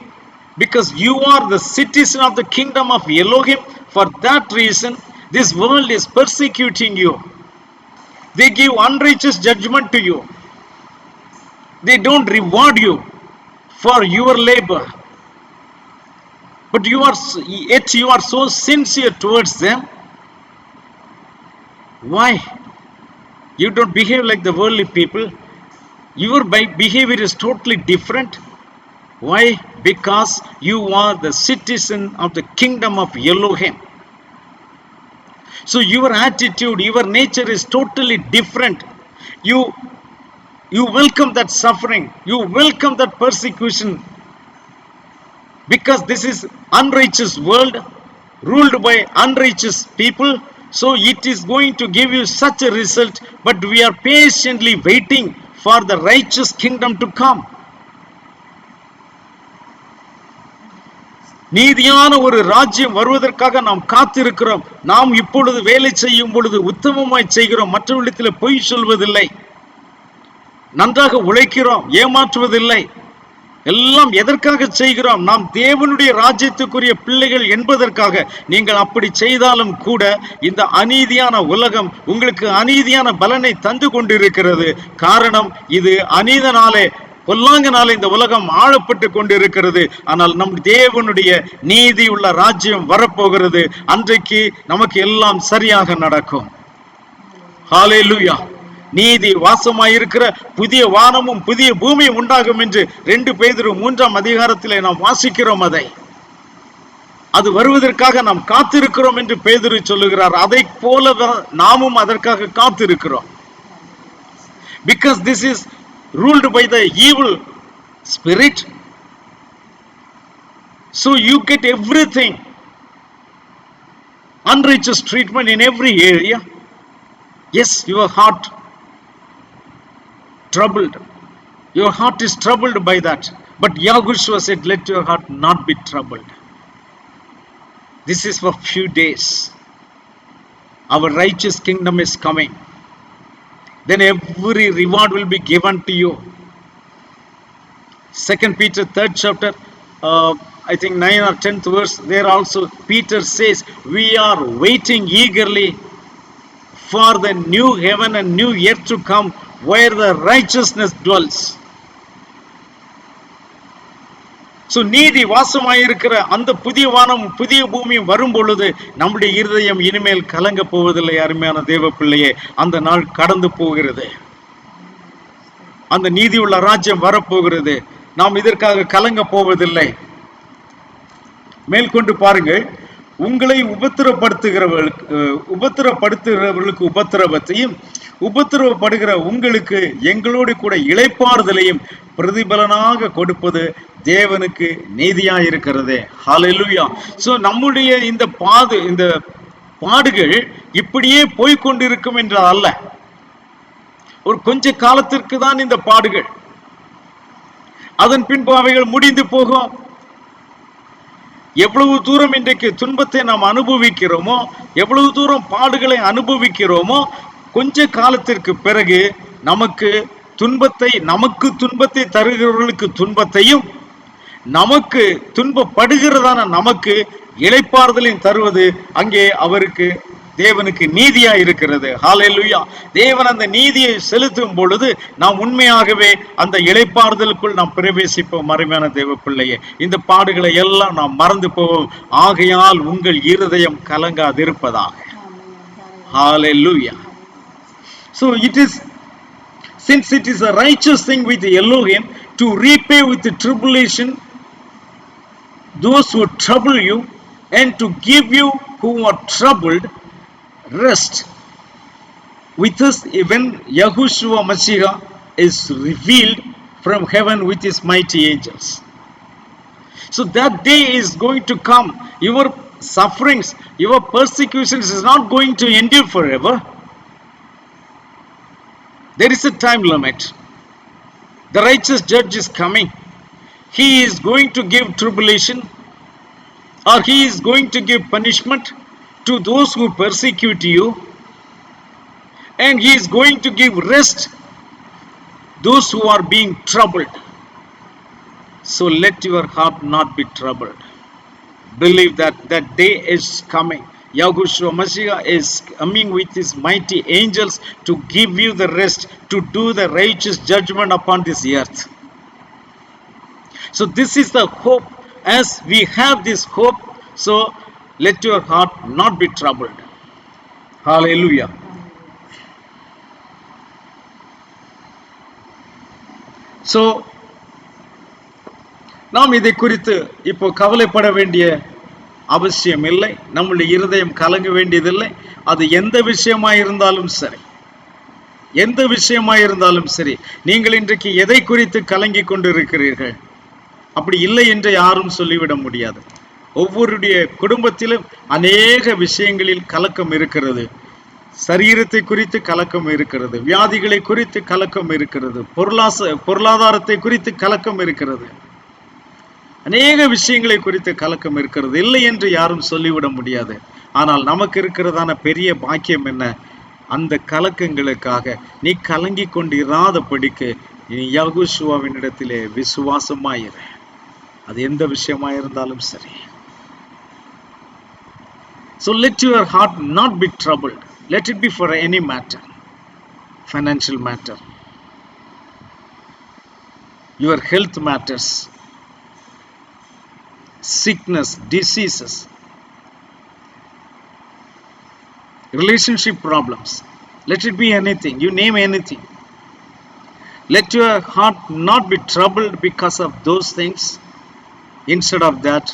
because you are the citizen of the kingdom of Elohim. For that reason, this world is persecuting you. They give unrighteous judgment to you. They don't reward you for your labor, but you are so sincere towards them. Why? You don't behave like the worldly people. Your behavior is totally different. Why? Because you are the citizen of the kingdom of Elohim. So your attitude, your nature is totally different. You welcome that suffering, you welcome that persecution, because this is unrighteous world ruled by unrighteous people. So it is going to give you such a result, but we are patiently waiting for the righteous kingdom to come. நீதியான ஒரு ராஜ்யம் வருவதற்காக நாம் காத்திருக்கிறோம். நாம் இப்பொழுது வேலை செய்யும் பொழுது உத்தமமாய் செய்கிறோம், மற்றவர்களிடத்தில் பொய் சொல்வதில்லை, நன்றாக உழைக்கிறோம், ஏமாற்றுவதில்லை. எல்லாம் எதற்காக செய்கிறோம்? நாம் தேவனுடைய ராஜ்யத்துக்குரிய பிள்ளைகள் என்பதற்காக. நீங்கள் அப்படி செய்தாலும் கூட இந்த அநீதியான உலகம் உங்களுக்கு அநீதியான பலனை தந்து கொண்டிருக்கிறது. காரணம், இது அநீதனாலே, பொல்லாங்கனாலே இந்த உலகம் ஆளப்பட்டு கொண்டிருக்கிறது. ஆனால் நம் தேவனுடைய நீதி உள்ள ராஜ்யம் வரப்போகிறது. அன்றைக்கு நமக்கு எல்லாம் சரியாக நடக்கும். ஹல்லேலூயா. நீதி வாசமாயிருக்கிற புதிய வானமும் புதிய பூமியும் உண்டாகும் என்று 2 பேதுரு 3ஆம் அதிகாரத்திலே நாம் வாசிக்கிறோம். அது வருவதற்காக நாம் காத்திருக்கிறோம் என்று பேதுரு சொல்லுகிறார். அதை போல நாமும் அதற்காக காத்திருக்கிறோம். Because this is ruled by the evil spirit, so you get everything, unrighteous treatment in every area. Yes, your heart troubled. Your heart is troubled by that. But Yahushua said, let your heart not be troubled. This is for few days. Our righteous kingdom is coming. Then every reward will be given to you. 2 Peter 3rd chapter I think 9 or 10th verse, there also Peter says, we are waiting eagerly for the new heaven and new earth to come where the righteousness dwells. So நீதி வாசமாயிருக்கிற அந்த புதிய வானம் புதிய பூமியும் வரும் பொழுது நம்முடைய இருதயம் இனிமேல் கலங்க போவதில்லை. அருமையான தேவ பிள்ளையே, அந்த நாள் கடந்து போகிறது. அந்த நீதி உள்ள ராஜ்யம் வரப்போகிறது. நாம் இதற்காக கலங்க போவதில்லை. மேற்கொண்டு பாருங்கள், உங்களை உபத்திரப்படுத்துகிறவர்களுக்கு உபத்திரவத்தையும் உபத்திரவப்படுகிற உங்களுக்கு எங்களோடு கூட இளைப்பாறுதலையும் பிரதிபலனாக கொடுப்பது தேவனுக்கு நீதியாயிருக்கிறதே. ஹல்லேலூயா. சோ நம்முடைய இந்த பாடுகள் இப்படியே போய்கொண்டிருக்கும் என்றால் அல்ல. ஒரு கொஞ்ச காலத்திற்கு தான் இந்த பாடுகள். அதன் பின்பு அவைகள் முடிந்து போகும். எவ்வளவு தூரம் இன்றைக்கு துன்பத்தை நாம் அனுபவிக்கிறோமோ, எவ்வளவு தூரம் பாடுகளை அனுபவிக்கிறோமோ, கொஞ்ச காலத்திற்கு பிறகு நமக்கு துன்பத்தை தருகிறவர்களுக்கு துன்பத்தையும், நமக்கு துன்பப்படுகிறதான நமக்கு இளைப்பாறுதலையும் தருவது அங்கே அவருக்கு தேவனுக்கு நீதியா இருக்கிறது. ஹல்லேலூயா. தேவன் அந்த நீதியை செலுத்தும் பொழுது நாம் உண்மையாகவே அந்த இளைப்பாறுதலுக்குள் நாம் பிரவேசிப்போம். அருமையான தேவ பிள்ளையே, இந்த பாடுகளை எல்லாம் நாம் மறந்து போவோம். ஆகையால் உங்கள் இருதயம் கலங்காதிருப்பதாக. ஹல்லேலூயா. So since it is a righteous thing with Elohim to repay with the tribulation those who trouble you and to give you who are troubled rest with us when Yahushua Mashiach is revealed from heaven with his mighty angels. So that day is going to come. Your sufferings, your persecutions is not going to endure forever. There is a time limit. The righteous judge is coming. He is going to give tribulation, or he is going to give punishment to those who persecute you, and he is going to give rest those who are being troubled. So let your heart not be troubled. Believe that that day is coming. Yahushua Mashiach is coming with his mighty angels to give you the rest, to do the righteous judgment upon this earth. So this is the hope. As we have this hope, so let your heart not be troubled. Hallelujah. So நாம் இதை குறித்து இப்போ கவலைப்பட வேண்டிய அவசியம் இல்லை. நம்முடைய இருதயம் கலங்க வேண்டியதில்லை. அது எந்த விஷயமாயிருந்தாலும் சரி, நீங்கள் இன்றைக்கு எதை குறித்து கலங்கி கொண்டு இருக்கிறீர்கள்? அப்படி இல்லை என்று யாரும் சொல்லிவிட முடியாது. ஒவ்வொருடைய குடும்பத்திலும் அநேக விஷயங்களில் கலக்கம் இருக்கிறது. சரீரத்தை குறித்து கலக்கம் இருக்கிறது, வியாதிகளை குறித்து கலக்கம் இருக்கிறது, பொருளாதாரத்தை குறித்து கலக்கம் இருக்கிறது, அநேக விஷயங்களை குறித்து கலக்கம் இருக்கிறது. இல்லை என்று யாரும் சொல்லிவிட முடியாது. ஆனால் நமக்கு இருக்கிறதான பெரிய பாக்கியம் என்ன? அந்த கலக்கங்களுக்காக நீ கலங்கி கொண்டிராதபடிக்கு நீ யெகோஷுவாவினிடத்திலே விசுவாசமாயிரு. அது எந்த விஷயமாயிருந்தாலும் சரி. So let your heart not be troubled. Let it be for any matter, financial matter, your health matters, sickness, diseases, relationship problems. Let it be anything. You name anything. Let your heart not be troubled because of those things. Instead of that,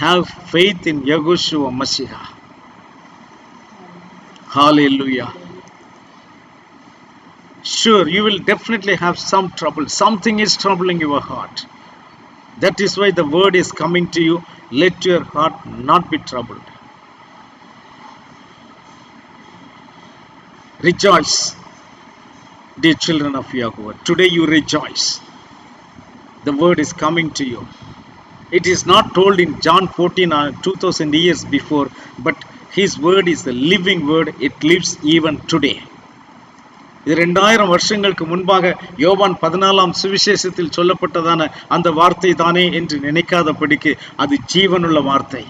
have faith in Yahushua Mashiach. Hallelujah. Sure, you will definitely have some trouble. Something is troubling your heart. That is why the word is coming to you. Let your heart not be troubled. Rejoice, dear children of Yahuwah. Today you rejoice. The word is coming to you. It is not told in John 14 or 2000 years before, but his word is the living word. It lives even today. இது 2000 வருஷங்களுக்கு முன்பாக யோவான் 14ஆம் சுவிசேஷத்தில் சொல்லப்பட்டதான அந்த வார்த்தை தானே என்று நினைக்காதபடிக்கு அது ஜீவனுள்ள வார்த்தை.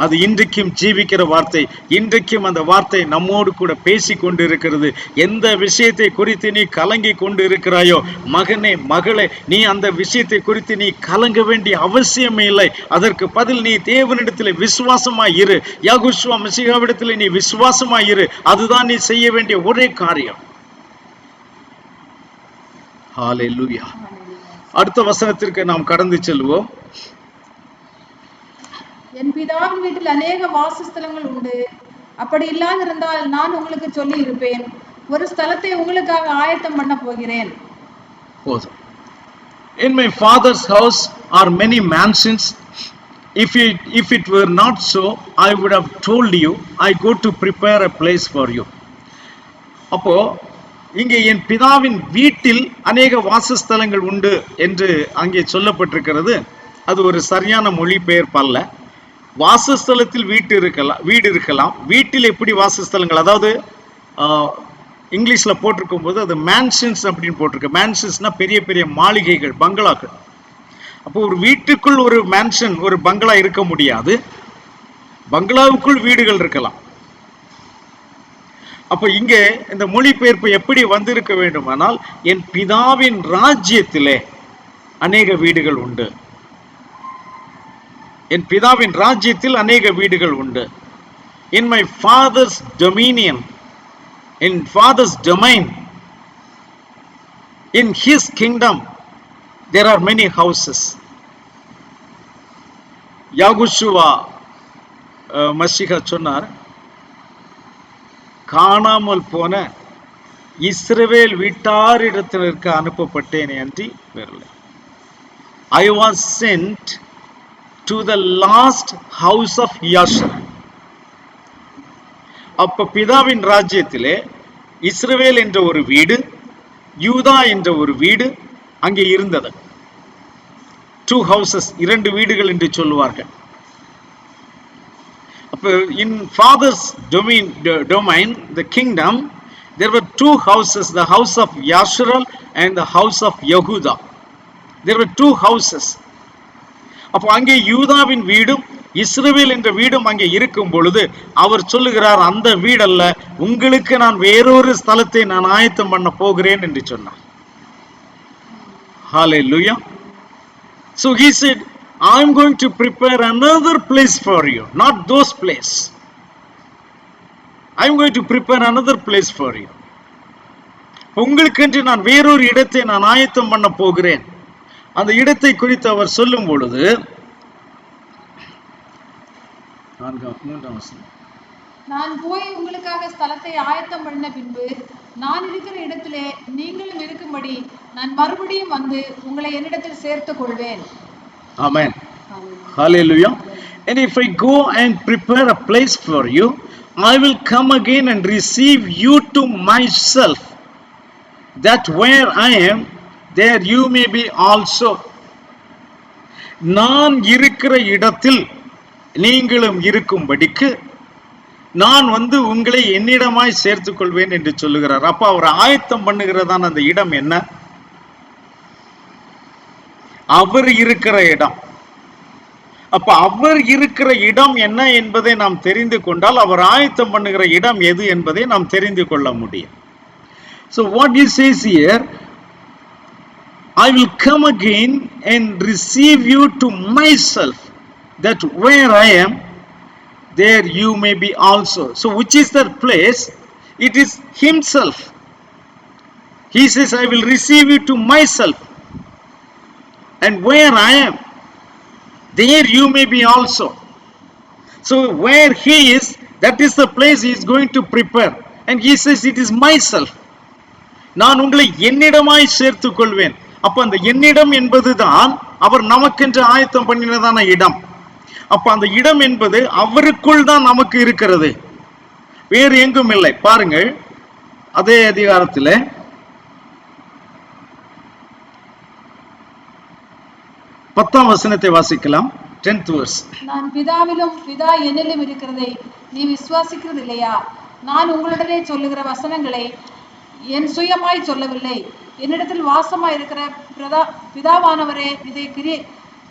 அது இன்றைக்கும் ஜீவிக்கிற வார்த்தை. இன்றைக்கும் அந்த வார்த்தை நம்மோடு கூட பேசி கொண்டு இருக்கிறது. எந்த விஷயத்தை குறித்து நீ கலங்கி கொண்டு இருக்கிறாயோ மகனே மகளே, நீ அந்த விஷயத்தை குறித்து நீ கலங்க வேண்டிய அவசியமே இல்லை. அதற்கு பதில் நீ தேவனிடத்தில் விசுவாசமாய் இரு. யெகோவா மெசியாவிடத்தில் நீ விசுவாசமாய் இரு. அதுதான் நீ செய்ய வேண்டிய ஒரே காரியம். ஹல்லேலூயா. அடுத்த வசனத்திற்கு நாம் கடந்து செல்வோம். என் பிதாவின் வீட்டில் அநேக வாசஸ்தலங்கள் உண்டு. அப்படி இல்லாதிருந்தால் நான் உங்களுக்கு சொல்லி இருப்பேன். ஒரு ஸ்தலத்தை உங்களுக்காக ஆயத்தம் பண்ண போகிறேன். போதும். In my father's house are many mansions. If it were not so, I would have told you, I go to prepare a place for you. அப்போ இங்கே என் பிதாவின் வீட்டில் அநேக வாசஸ்தலங்கள் உண்டு என்று அங்கே சொல்லப்பட்டிருக்கிறது. அது ஒரு சரியான மொழிபெயர்ப்பு அல்ல. வாசஸ்தலத்தில் வீடு இருக்கலாம். வீட்டில் எப்படி வாசஸ்தலங்கள், அதாவது இங்கிலீஷ்ல போட்டிருக்கும் போது அது மேன்ஷன்ஸ் அப்படின்னு போட்டிருக்கு. மேன்ஷன்ஸ்னா பெரிய பெரிய மாளிகைகள், பங்களாக்கள். அப்போ ஒரு வீட்டுக்குள் ஒரு மேன்ஷன், ஒரு பங்களா இருக்க முடியாது. பங்களாவுக்குள் வீடுகள் இருக்கலாம். அப்ப இங்கே இந்த மொழிபெயர்ப்பு எப்படி வந்திருக்க வேண்டுமானால், என் பிதாவின் ராஜ்யத்திலே அநேக வீடுகள் உண்டு. என் பிதாவின் ராஜ்யத்தில் அநேக வீடுகள் உண்டு. In my father's dominion, in father's domain, in his kingdom, there are many houses. Jehovah மஸீஹா சொன்னார், காணாமல் போன இஸ்ரவேல் வீட்டாரிடத்திற்கு அனுப்பப்பட்டேனே அன்றி வேறில்லை. I was sent to the last house of Yasher. அப்ப பிதாவின் ராஜ்யத்திலே இஸ்ரவேல் என்ற ஒரு வீடு, யூதா என்ற ஒரு வீடு அங்கே இருந்தது. 2 houses, 2 வீடுகள் என்று சொல்லுவார்கள். அப்ப in father's domain, the kingdom, there were 2 houses, the house of Yasher and the house of Yehuda. There were 2 houses. அப்போ அங்கே யூதாவின் வீடும் இஸ்ரவேல் என்ற வீடும் அங்கே இருக்கும் பொழுது அவர் சொல்லுகிறார், அந்த வீடல்ல, உங்களுக்கு நான் வேறொரு ஸ்தலத்தை நான் ஆயத்தம் பண்ண போகிறேன் என்று சொன்னார். Hallelujah. So he said, I am going to prepare another place for you, not those place. I am going to prepare another place for you. உங்களுக்கு நான் வேறொரு இடத்தை நான் ஆயத்தம் பண்ண போகிறேன். அந்த இடத்தை குறித்து அவர் சொல்லும் பொழுது, 3ஆம் வசனம், நான் போய் உங்களுக்காக ஸ்தலத்தை ஆயத்தம் பண்ண பின்பு நான் இருக்கிற இடத்திலே நீங்களும் இருக்கும்படி நான் மறுபடியும் வந்து உங்களை என்னிடத்தில் சேர்த்துக் கொள்வேன். Amen. Hallelujah. And if I go and prepare a place for you, I will come again and receive you to myself, that where I am, there you may be also. நான் இருக்கிற இடத்தில் நீங்களும் இருக்கும்படிக்கு நான் வந்து உங்களை என்னிடமாய் சேர்த்துக் கொள்வேன் என்று சொல்லுகிறார். அப்ப அவர் ஆயத்தம் பண்ணுகிறதான அந்த இடம் என்ன? அவர் இருக்கிற இடம். அப்ப அவர் இருக்கிற இடம் என்ன என்பதை நாம் தெரிந்து கொண்டால் அவர் ஆயத்தம் பண்ணுகிற இடம் எது என்பதை நாம் தெரிந்து கொள்ள முடியும். So what he says here, I will come again and receive you to myself, that where I am, there you may be also. So which is that place? It is himself. He says, I will receive you to myself, and where I am, there you may be also. So where he is, that is the place he is going to prepare. And he says, it is myself. நான் உங்களை என்னிடமாய் சேர்த்துக் கொள்வேன். அப்ப அந்த என்னிடம் என்பதுதான் அவர் நமக்கென்று ஆயத்தம் பண்ணினதான இடம். அப்ப அந்த இடம் என்பது அவருக்குள் தான் நமக்கு இருக்கிறது, வேறு எங்கும் இல்லை. பாருங்கள், அதே அதிகாரத்தில் 10ஆம் வசனத்தை வாசிக்கலாம். 10th verse. நான் பிதாவிலும் பிதா என்னிலும் இருக்கிறதை நீ விசுவாசிக்கிறது இல்லையா? நான் உங்களிடமே சொல்லுகிற வசனங்களை என் சுயமாய் சொல்லவில்லை, என்னிடத்தில் வாசமாய் இருக்கிற பிதாவானவரே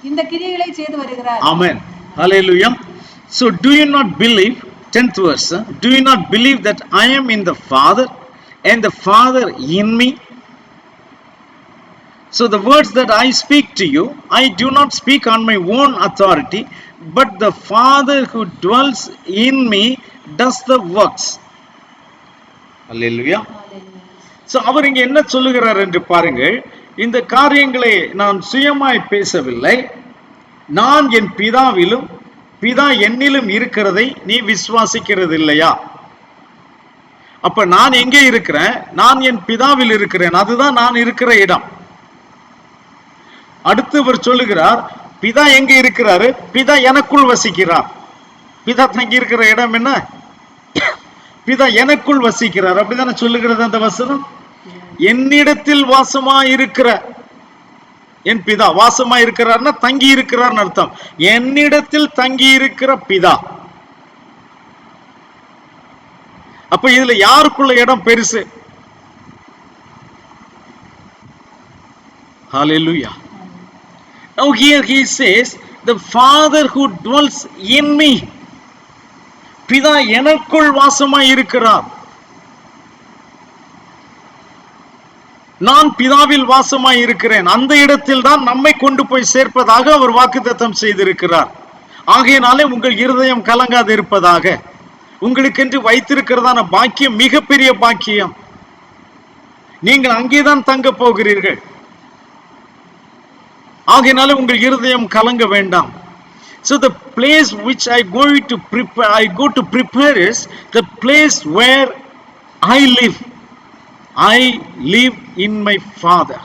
இந்த கிரியைகளை செய்து வருகிறார். Amen. Hallelujah. So do you not believe, 10th verse, do you not believe that I am in the Father and the Father in me? So the words that I speak to you, I do not speak on my own authority, but the Father who dwells in me does the works. Hallelujah. So அவர் இங்க என்ன சொல்லுகிறார் என்று பாருங்கள். இந்த காரியங்களை நான் சுயமாய் பேசவில்லை, நான் என் பிதாவிலும் பிதா என்னிலும் இருக்கிறதை நீ விசுவாசிக்கிறது இல்லையா? அப்ப நான் எங்கே இருக்கிறேன்? நான் என் பிதாவில் இருக்கிறேன், அதுதான் நான் இருக்கிற இடம். அடுத்தவர் சொல்லுகிறார், பிதா எங்க இருக்கிறாரு? பிதா எனக்குள் வசிக்கிறார். பிதா தங்கி இருக்கிற இடம் என்ன? பிதா எனக்குள் வசிக்கிறார். அப்படிதானே சொல்லுகிறது அந்த வசனம். என்னிடத்தில் வாசமா இருக்கிற என் பிதா, வாசமா இருக்கிறார்னா தங்கி இருக்கிறார்னு அர்த்தம். என்னிடத்தில் தங்கி இருக்கிற பிதா. அப்ப இதுல யாருக்குள்ள இடம் பெருசு? Hallelujah. Now here he says, the Father who dwells in me. பிதா எனக்குள் வாசமாய் இருக்கிறார். நான் பிதாவில் வாசமாய் இருக்கிறேன். அந்த இடத்தில் தான் நம்மை கொண்டு போய் சேர்ப்பதாக அவர் வாக்குத்தத்தம் செய்திருக்கிறார். ஆகையினாலே உங்கள் இருதயம் கலங்காது இருப்பதாக. உங்களுக்கென்று வைத்திருக்கிறதான பாக்கியம் மிகப்பெரிய பாக்கியம். நீங்கள் அங்கேதான் தங்க போகிறீர்கள். ஆகையினாலே உங்கள் இருதயம் கலங்க வேண்டாம். So the place which I go to prepare is the place where I live. I live in my Father,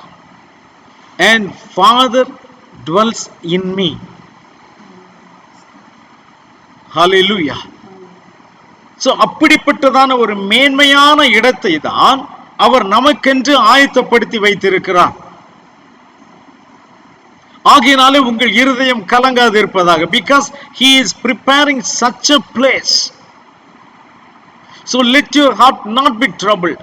and Father dwells in me. Hallelujah. So அப்படிப்பட்டதான ஒரு மேன்மையான இடத்தை தான் அவர் நமக்கென்று ஆயத்தப்படுத்தி வைத்திருக்கிறார். ஆகையினாலே உங்கள் இருதயம் கலங்காது இருப்பதாக. Because he is preparing such a place. So let your heart not be troubled.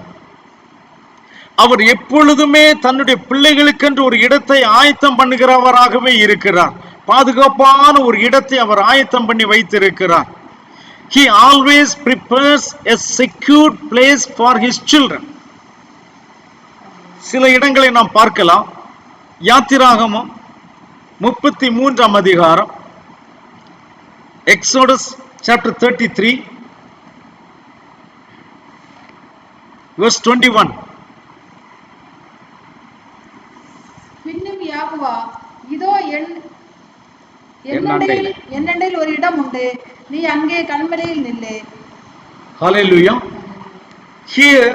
அவர் எப்பொழுதுமே தன்னுடைய பிள்ளைகளுக்கென்று ஒரு இடத்தை ஆயத்தம் பண்ணுகிறவராகவே இருக்கிறார். பாதுகாப்பான ஒரு இடத்தை அவர் ஆயத்தம் பண்ணி வைத்திருக்கிறார். He always prepares a secure place for his children. சில இடங்களை நாம் பார்க்கலாம். யாத்திராகமம் 33ஆம் அதிகாரம், Exodus chapter 33 verse 21. பின்னும் யாகுவா, இதோ என்னண்டையில் ஒரு இடம் உண்டு, நீ அங்கே கல்மலையில் நில்லு. Hallelujah. Here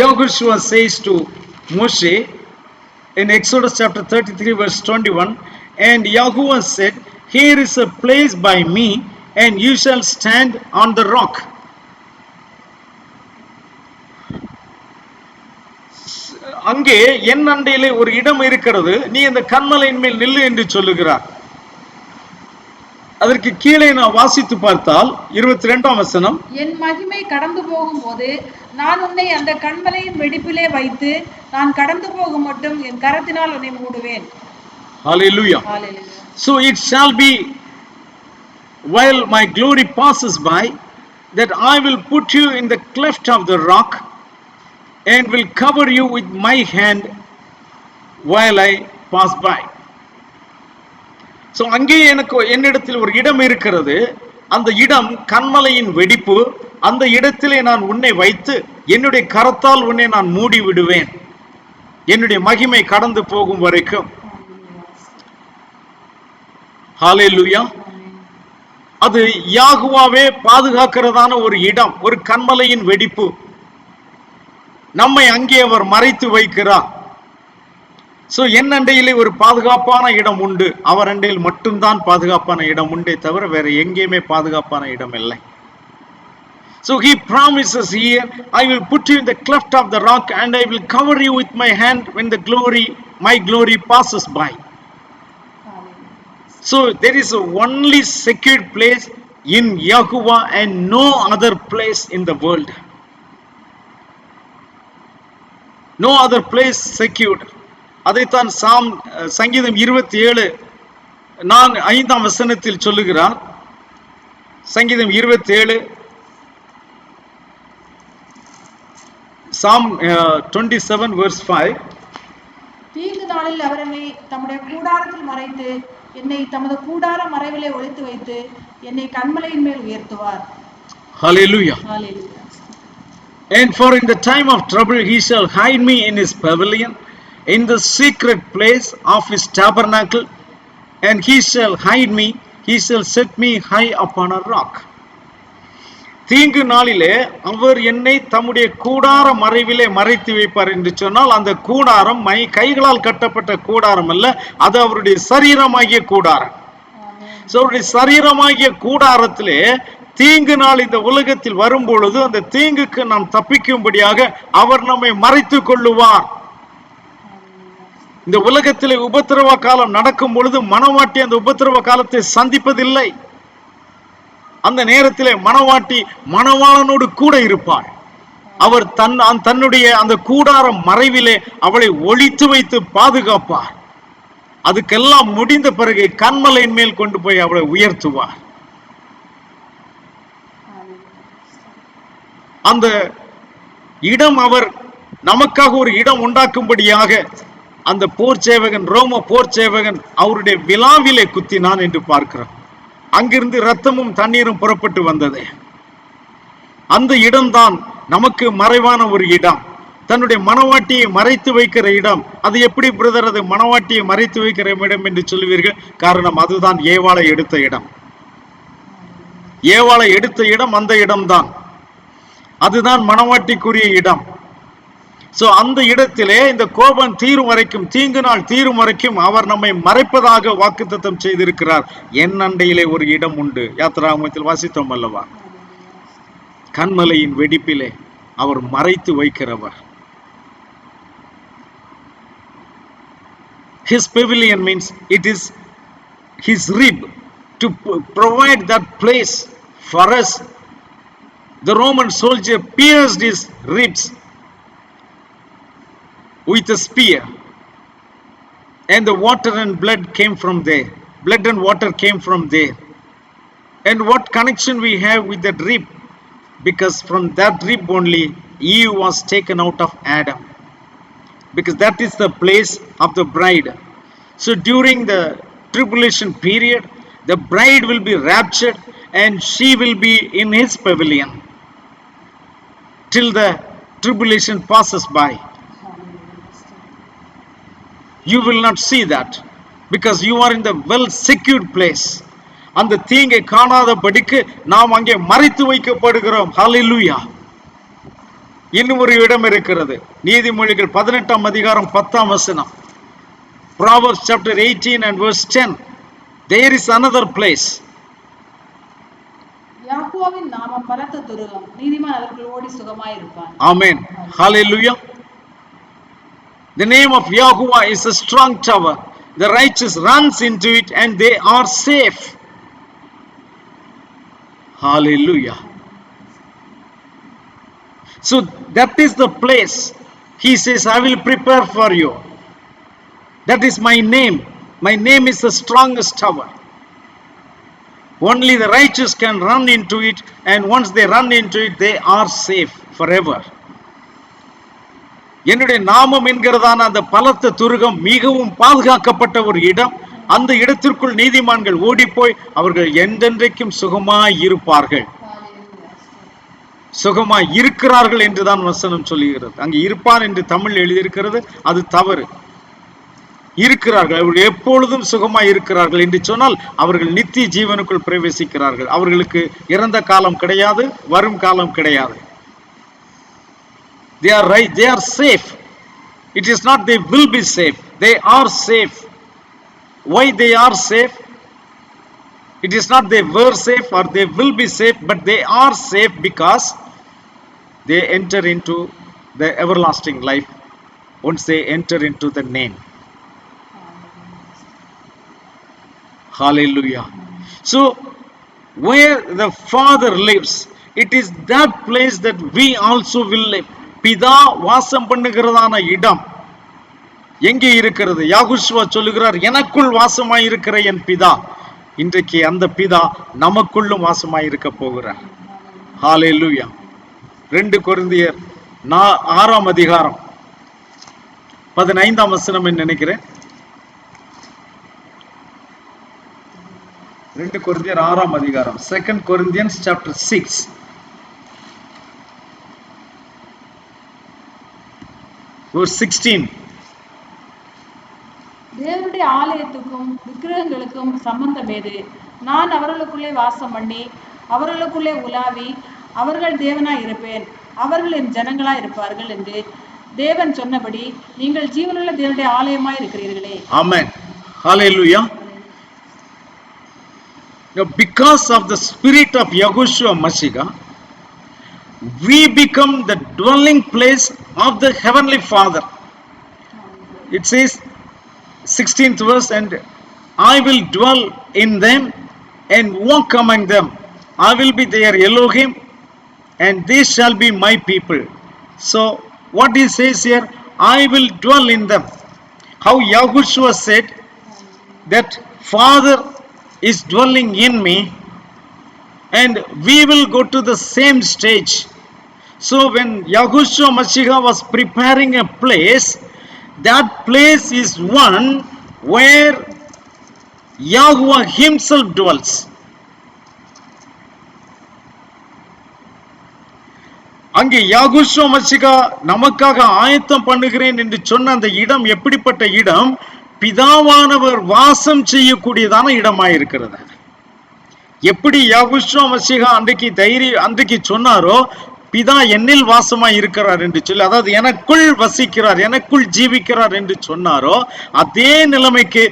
Yahushua says to Moshe in Exodus chapter 33 verse 21, and Yahuwah said, here is a place by me, and you shall stand on the rock. அங்கே என் அண்டையிலே ஒரு இடம் இருக்கிறது, நீ அந்த கன்மலையின் மேல் நில்லு என்று சொல்லுகிறார். அதற்கு கீழே நான் வாசித்து பார்த்தால் 22ஆம் வசனம், என் மகிமை கடந்து போகும்போது நான் உன்னை அந்த கன்மலையின் வெடிப்பிலே வைத்து நான் கடந்து போகும் மட்டும் என் கரத்தினால் உன்னை மூடுவேன். Hallelujah. So it shall be while my glory passes by that I will put you in the cleft of the rock and will cover you with my hand while I pass by. So அங்கே என்னிடத்தில் ஒரு இடம் இருக்கிறது. அந்த இடம் கன்மலையின் வெடிப்பு. அந்த இடத்திலே நான் உன்னை வைத்து என்னுடைய கரத்தால் உன்னை நான் மூடி விடுவேன், என்னுடைய மகிமை கடந்து போகும் வரைக்கும். ஹalleluya. அது யாகுவாவே பாதுகாக்கிறதான ஒரு இடம், ஒரு கன்மலையின் வெடிப்பு. நம்மை அங்கே அவர் மறைத்து வைக்கிறார். சோ என் அண்டையிலே ஒரு பாதுகாப்பான இடம் உண்டு. அவர் அண்டையில் மட்டும்தான் பாதுகாப்பான இடம் உண்டே தவிர வேற எங்கேயுமே பாதுகாப்பான இடம் இல்லை. So he promises here, I will put you in the cleft of the rock and I will cover you with my hand when my glory passes by. So there is a only secured place in Yahuwah and no other place in the world. No other place secured. அதைத்தான் சங்கீதம் 27 5ஆம் வசனத்தில் சொல்லுகிறார். சங்கீதம் 27 Psalm 27 verse 5. தீங்கு நாளில் அவர் என்னை தம்முடைய கூடாரத்தில் மறைத்து என்னை தமது கூடார மறைவிலே ஒளித்து வைத்து என்னை கன்மலையின் மேல் உயர்த்துவார். Hallelujah. Hallelujah. And for in the time of trouble he shall hide me in his pavilion, in the secret place of his tabernacle, and he shall hide me, he shall set me high upon a rock. தீங்கு நாளிலே அவர் என்னை தம்முடைய கூடார மறைவிலே மறைத்து வைப்பார் என்று சொன்னால், அந்த கூடாரம் கைகளால் கட்டப்பட்ட கூடாரம் அல்ல, அது அவருடைய சரீரமாகிய கூடாரம். அவருடைய சரீரமாகிய கூடாரத்திலே தீங்கு நாள் இந்த உலகத்தில் வரும் பொழுது அந்த தீங்குக்கு நாம் தப்பிக்கும்படியாக அவர் நம்மை மறைத்துக் கொள்ளுவார். இந்த உலகத்திலே உபத்திரவ காலம் நடக்கும் பொழுது மனவாட்டி அந்த உபத்திரவ காலத்தை சந்திப்பதில்லை. அந்த நேரத்திலே மனவாட்டி மணவாளனோடு கூட இருப்பாள். அவர் தன்னுடைய அந்த கூடாரம் மறைவிலே அவளை ஒளித்து வைத்து பாதுகாப்பார். அதுக்கெல்லாம் முடிந்த பிறகு கன்மலையின் மேல் கொண்டு போய் அவளை உயர்த்துவார். அந்த இடம் அவர் நமக்காக ஒரு இடம் உண்டாக்கும்படியாக அந்த போர் சேவகன், ரோம போர் சேவகன் அவருடைய விலாவிலே குத்தினான் என்று பார்க்கிறோம். அங்கிருந்து இரத்தமும் தண்ணீரும் புறப்பட்டு வந்தது. அந்த இடம்தான் நமக்கு மறைவான ஒரு இடம், தன்னுடைய மனவாட்டியை மறைத்து வைக்கிற இடம். அது எப்படி பிரதர் அது மனவாட்டியை மறைத்து வைக்கிற இடம் என்று சொல்லுவீர்கள்? காரணம் அதுதான் ஏவாளை எடுத்த இடம். ஏவாளை எடுத்த இடம் அந்த இடம்தான். அதுதான் மனவாட்டிக்குரிய இடம். சோ அந்த இடத்திலே இந்த கோபம் தீரும் வரைக்கும், தீங்கு நாள் தீரும் வரைக்கும் அவர் நம்மை மறைப்பதாக வாக்குத்தத்தம் செய்திருக்கிறார். என் அண்டையிலே ஒரு இடம் உண்டு. யாத்திராகமத்தில் வாசித்தோம் அல்லவா? கன்மலையின் வெடிப்பிலே அவர் மறைத்து வைக்கிறவர். His pavilion means it is his rib to provide that place for us. The Roman soldier pierced his ribs with a spear, and the water and blood came from there. Blood and water came from there. And what connection we have with that rib? Because from that rib only Eve was taken out of Adam, because that is the place of the bride. So during the tribulation period, the bride will be raptured and she will be in his pavilion till the tribulation passes by. You will not see that because you are in the well secured place. அந்த தீங்கை காணாதபடிக்கு நாம் அங்கே மறைத்து வைக்கப்படுகிறோம். ஹல்லேலூயா. இன்னும் ஒரு இடம் இருக்கிறது. நீதிமொழிகள் 18ஆம் அதிகாரம் 10ஆம் வசனம். Proverbs chapter 18 and verse 10. There is another place. யாக்கோபின் நாமம் பலத்த துருகம், நீதிமான் அதற்குள் ஓடி சுகமாய் இருப்பான். Amen. Hallelujah. The name of Yahuwah is a strong tower. The righteous runs into it and they are safe. Hallelujah. So that is the place. He says, I will prepare for you. That is my name. My name is the strongest tower. Only the righteous can run into it, and once they run into it, they are safe forever. என்னுடைய நாமம் என்கிறதான அந்த பலத்த துருகம் மிகவும் பாதுகாக்கப்பட்ட ஒரு இடம். அந்த இடத்திற்குள் நீதிமான்கள் ஓடிப்போய் அவர்கள் என்றென்றைக்கும் சுகமாய் இருப்பார்கள். சுகமாய் இருக்கிறார்கள் என்றுதான் வசனம் சொல்லுகிறது. அங்கு இருப்பான் என்று தமிழ் எழுதியிருக்கிறது, அது தவறு. இருக்கிறார்கள், அவர்கள் எப்பொழுதும் சுகமாய் இருக்கிறார்கள் என்று சொன்னால் அவர்கள் நித்திய ஜீவனுக்குள் பிரவேசிக்கிறார்கள். அவர்களுக்கு இறந்த காலம் கிடையாது, வரும் காலம் கிடையாது. They are right, they are safe. It is not they will be safe, they are safe. Why they are safe? It is not they were safe or they will be safe, but they are safe because they enter into the everlasting life once they enter into the name. Hallelujah. So where the Father lives, it is that place that we also will live. பிதா வாசம் பண்ணுகிறதான இடம் எங்கே இருக்கிறது? யாகுஷ்வா சொல்லுகிறார், எனக்குள் வாசமாய் இருக்கிற என் பிதா. இன்றைக்கு அந்த பிதா நமக்குள்ளும் வாசமாய் இருக்க போகிறார். ஹalleluya. 2 கொரிந்தியர் 6ஆம் அதிகாரம் 15ஆம் வசனம் நினைக்கிறேன். 2 கொரிந்தியர் 6ஆம் அதிகாரம், 2 Corinthians chapter 6 verse 16. தேவனுடைய ஆலயத்துக்கும் விக்கிரகங்களுக்கும் சம்பந்தம் ஏது? நான் அவர்களுக்குள்ளே வாசம் பண்ணி அவர்களுக்குள்ளே உலாவி அவர்கள் தேவனாய் இருப்பேன், அவர்கள் என் ஜனங்களாய் இருப்பார்கள் என்று தேவன் சொன்னபடி நீங்கள் ஜீவனுள்ள தேவனுடைய ஆலயமாய் இருக்கிறீர்களே. Amen. Hallelujah. Now, because of the spirit of Yahushua Mashiach, we become the dwelling place of the Heavenly Father. It says 16th verse, and I will dwell in them and walk among them. I will be their Elohim and they shall be my people. So what he says here, I will dwell in them. How Yahushua said that Father is dwelling in me, and we will go to the same stage. So when Yahushua Mashiach was preparing a place, that place is one where Yahuwah himself dwells. அங்கே யாகுஷ்வா மசிகா நமக்காக ஆயத்தம் பண்ணுகிறேன் என்று சொன்ன அந்த இடம் எப்படிப்பட்ட இடம்? பிதாவானவர் வாசம் செய்யக்கூடியதான இடமாயிருக்கிறது. எப்படி யாகுஷ்வா மசிகா அன்றைக்கு சொன்னாரோ, பிதா என்னில் வாசமாய் இருக்கிறார் என்று சொல்லி, அதாவது எனக்குள் வசிக்கிறார், எனக்குள் ஜீவிக்கிறார் என்று சொன்னாரோ, அதே நிலைமைக்கு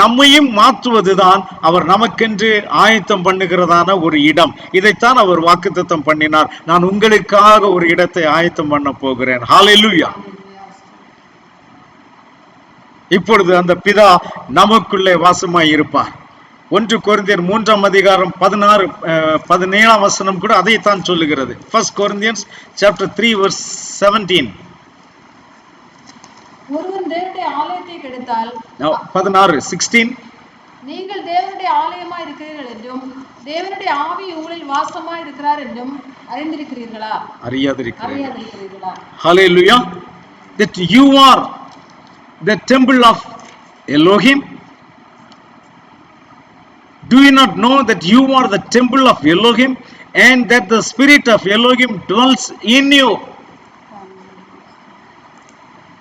நம்மையும் மாற்றுவதுதான் அவர் நமக்கென்று ஆயத்தம் பண்ணுகிறதான ஒரு இடம். இதைத்தான் அவர் வாக்குத்தத்தம் பண்ணினார், நான் உங்களுக்காக ஒரு இடத்தை ஆயத்தம் பண்ண போகிறேன். ஹalleluya. இப்பொழுது அந்த பிதா நமக்குள்ளே வாசமாய் இருப்பார். 1 கொரிந்தியர் 3ஆம் அதிகாரம் 17ஆம் வசனம் கூட அதைத்தான் சொல்லுகிறது. 1 Corinthians chapter 3 verse 17. ஒருவன் தேவனுடைய ஆலயத்தை கெடுத்தால் 16 நீங்கள் தேவனுடைய ஆலயமாய் இருக்கிறீர்கள் என்றும் தேவனுடைய ஆவி உங்களில் வாசமாய் இருக்கிறார் என்றும் அறிந்திருக்கிறீர்களா? அறியாதிருக்கிறீர்களா? Hallelujah. That you are the temple of Elohim. Do you not know that you are the temple of Elohim and that the spirit of Elohim dwells in you?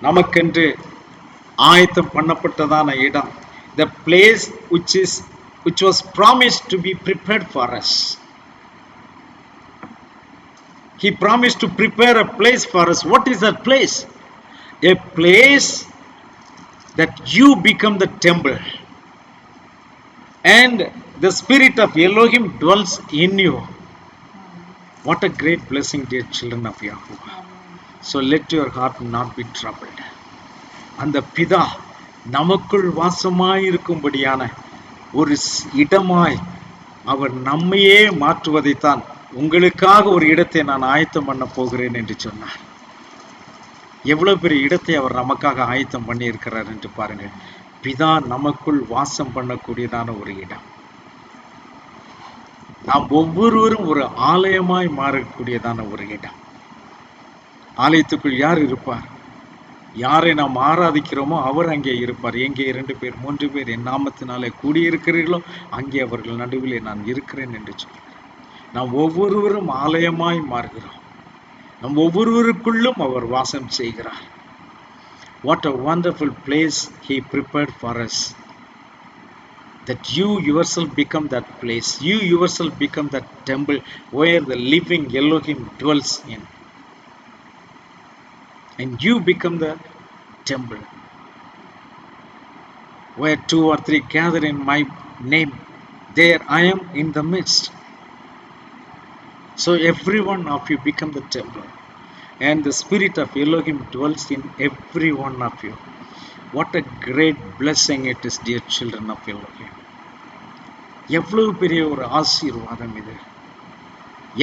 நமக்கென்று ஆயத்தம் பண்ணப்பட்டதான இடம், the place which was promised to be prepared for us. He promised to prepare a place for us. What is that place? A place that you become the temple and the spirit of Elohim dwells in you. What a great blessing, dear children of Yahuwah. So let your heart not be troubled. அந்த பிதா நமக்குள் வாசமாய் இருக்கும்படியான ஒரு இடமாய் அவர் நம்மையே மாற்றுவதைத்தான், உங்களுக்காக ஒரு இடத்தை நான் ஆயத்தம் பண்ண போகிறேன் என்று சொன்னார். எவ்வளவு பெரிய இடத்தை அவர் நமக்காக ஆயத்தம் பண்ணி இருக்கிறார் என்று பாருங்கள். பிதா நமக்குள் வாசம் பண்ணக்கூடியதான ஒரு இடம். நாம் ஒவ்வொருவரும் ஒரு ஆலயமாய் மாறக்கூடியதான ஒரு இடம். ஆலயத்துக்குள் யார் இருப்பார்? யாரை நாம் ஆராதிக்கிறோமோ அவர் அங்கே இருப்பார். எங்கே 2 பேர் 3 பேர் என் நாமத்தினாலே கூடியிருக்கிறீர்களோ அங்கே அவர்கள் நடுவிலே நான் இருக்கிறேன் என்று சொல்கிறார். நாம் ஒவ்வொருவரும் ஆலயமாய் மாறுகிறோம். நம் ஒவ்வொருவருக்குள்ளும் அவர் வாசம் செய்கிறார். What a wonderful place he prepared for us, that you yourself become that place, you yourself become that temple where the living Elohim dwells in, and you become the temple where 2 or 3 gather in my name, there I am in the midst. So every one of you become the temple, and the spirit of Elohim dwells in every one of you. What a great blessing it is, dear children of Elohim. எவ்வளவு பெரிய ஒரு ஆசீர்வாதம் இது!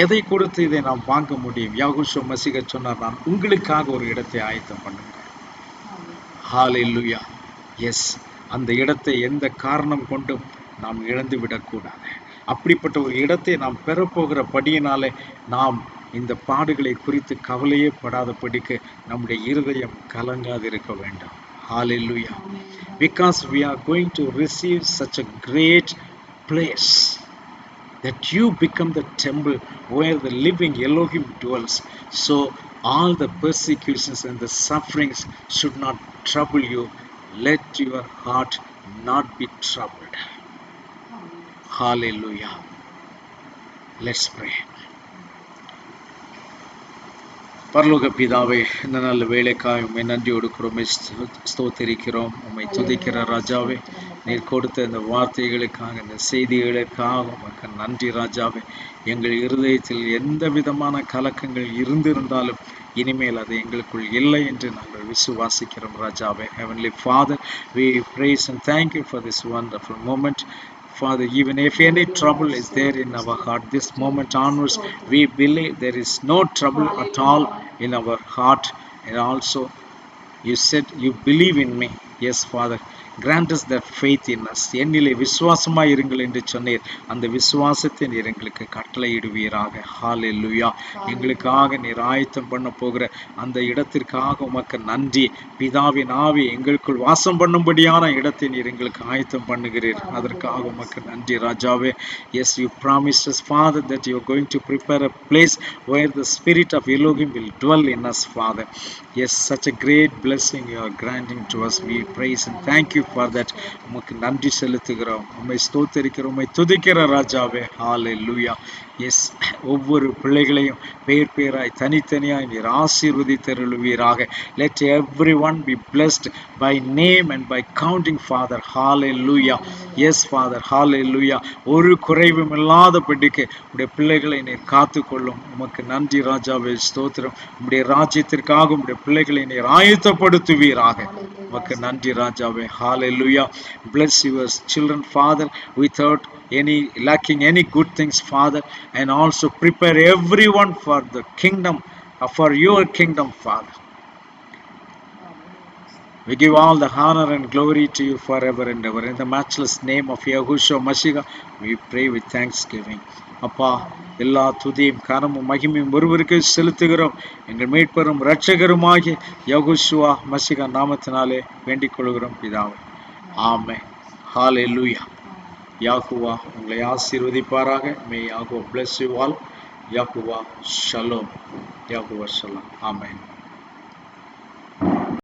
எதை கொடுத்து இதை நாம் வாங்க முடியும்? யாகூஷுவா மசீக சொன்னார், நான் உங்களுக்காக ஒரு இடத்தை ஆயத்தம் பண்ணுங்க. ஹalleluya. எஸ், அந்த இடத்தை எந்த காரணம் கொண்டும் நாம் இழந்து விடக்கூடாது. அப்படிப்பட்ட ஒரு இடத்தை நாம் பெறப்போகிற படியினாலே நாம் இந்த பாடுகளை குறித்து கவலையே படாதபடிக்கு நம்முடைய இருதயம் கலங்காதிருக்க வேண்டும். ஹalleluya. Because we are going to receive such a great place, that you become the temple where the living Elohim dwells. So all the persecutions and the sufferings should not trouble you. Let your heart not be troubled. Hallelujah. Let's pray. பரலோக பிதாவே, இந்த நல்ல வேலைக்காய் உம்மை நன்றியோடு உம்மை ஸ்தோத்திரிக்கிறோம், உம்மை துதிக்கிற ராஜாவே. நீர் கொடுத்த இந்த வார்த்தைகளுக்காக, இந்த செய்திகளுக்காக உமக்கு நன்றி ராஜாவே. எங்கள் இருதயத்தில் எந்த விதமான கலக்கங்கள் இருந்திருந்தாலும் இனிமேல் அது எங்களுக்குள் இல்லை என்று நாங்கள் விசுவாசிக்கிறோம் ராஜாவே. Heavenly Father, we praise and thank you for this wonderful moment. Father, even if any trouble is there in our heart, this moment onwards, we believe there is no trouble at all in our heart. And also, you said you believe in me. Yes, Father, grant us that faith in us. என்னிலே விசுவாசமாய் இருங்கள் என்று சொன்னீர். அந்த விசுவாசத்தை நீர் எங்களுக்கு கட்டளையிடுவீராக. ஹalleluya. எங்களுக்காக நீர் ஆயத்தம் பண்ண போகிற அந்த இடத்திற்காக உமக்கு நன்றி. பிதாவின் ஆவி எங்களுக்குள் வாசம் பண்ணும்படியான இடத்தை நீர் எங்களுக்கு ஆயத்தம் பண்ணுகிறீர். அதற்காக உமக்கு நன்றி ராஜாவே. Yes, you promised us, Father, that you are going to prepare a place where the spirit of Elohim will dwell in us, Father. Yes, such a great blessing you are granting to us. We praise and thank you for that. உமக்கு நன்றி செலுத்துகிறோம், உம்மை ஸ்தோத்திரிக்கிறோம், உம்மை துதிக்கிற ராஜாவே. ஹalleluya. S, ஒவ்வொரு பிள்ளைகளையும் பேர் பேராய் தனித்தனியாய் நீர் ஆசீர்வதித்தருளுவீராக. Let everyone be blessed by name and by counting, Father. Hallelujah. Yes, Father. Hallelujah. ஒரு குறைவும் இல்லாதபடிக்கு உடைய பிள்ளைகளை நீர் காத்துக்கொள்ளும். உமக்கு நன்றி ராஜாவே, ஸ்தோத்திரம். உடைய ராஜ்யத்திற்காக உடைய பிள்ளைகளை நீர் ஆயத்தப்படுத்துவீராக. உமக்கு நன்றி ராஜாவே. Hallelujah. Bless your children, Father, without any lacking any good things, Father, and also prepare everyone for the kingdom, for your kingdom, Father. We give all the honor and glory to you forever and ever. In the matchless name of Yahushua Mashiach, we pray with thanksgiving. அப்பா, எல்லா துதியும் கனமும் மகிமையும் ஒருவருக்கு செலுத்துகிறோம். எங்கள் மீட்பரும் இரட்சகருமாகிய யெகோஷுவா மசிகா நாமத்தினாலே வேண்டிக் கொள்கிறோம் பிதாவே. ஆமென். ஹalleluya. யாகுவா உங்களை ஆசீர்வதிப்பாராக. May Yahweh bless you all. Yahweh ஷலோம். யாகுவா ஷலோம். ஆமென்.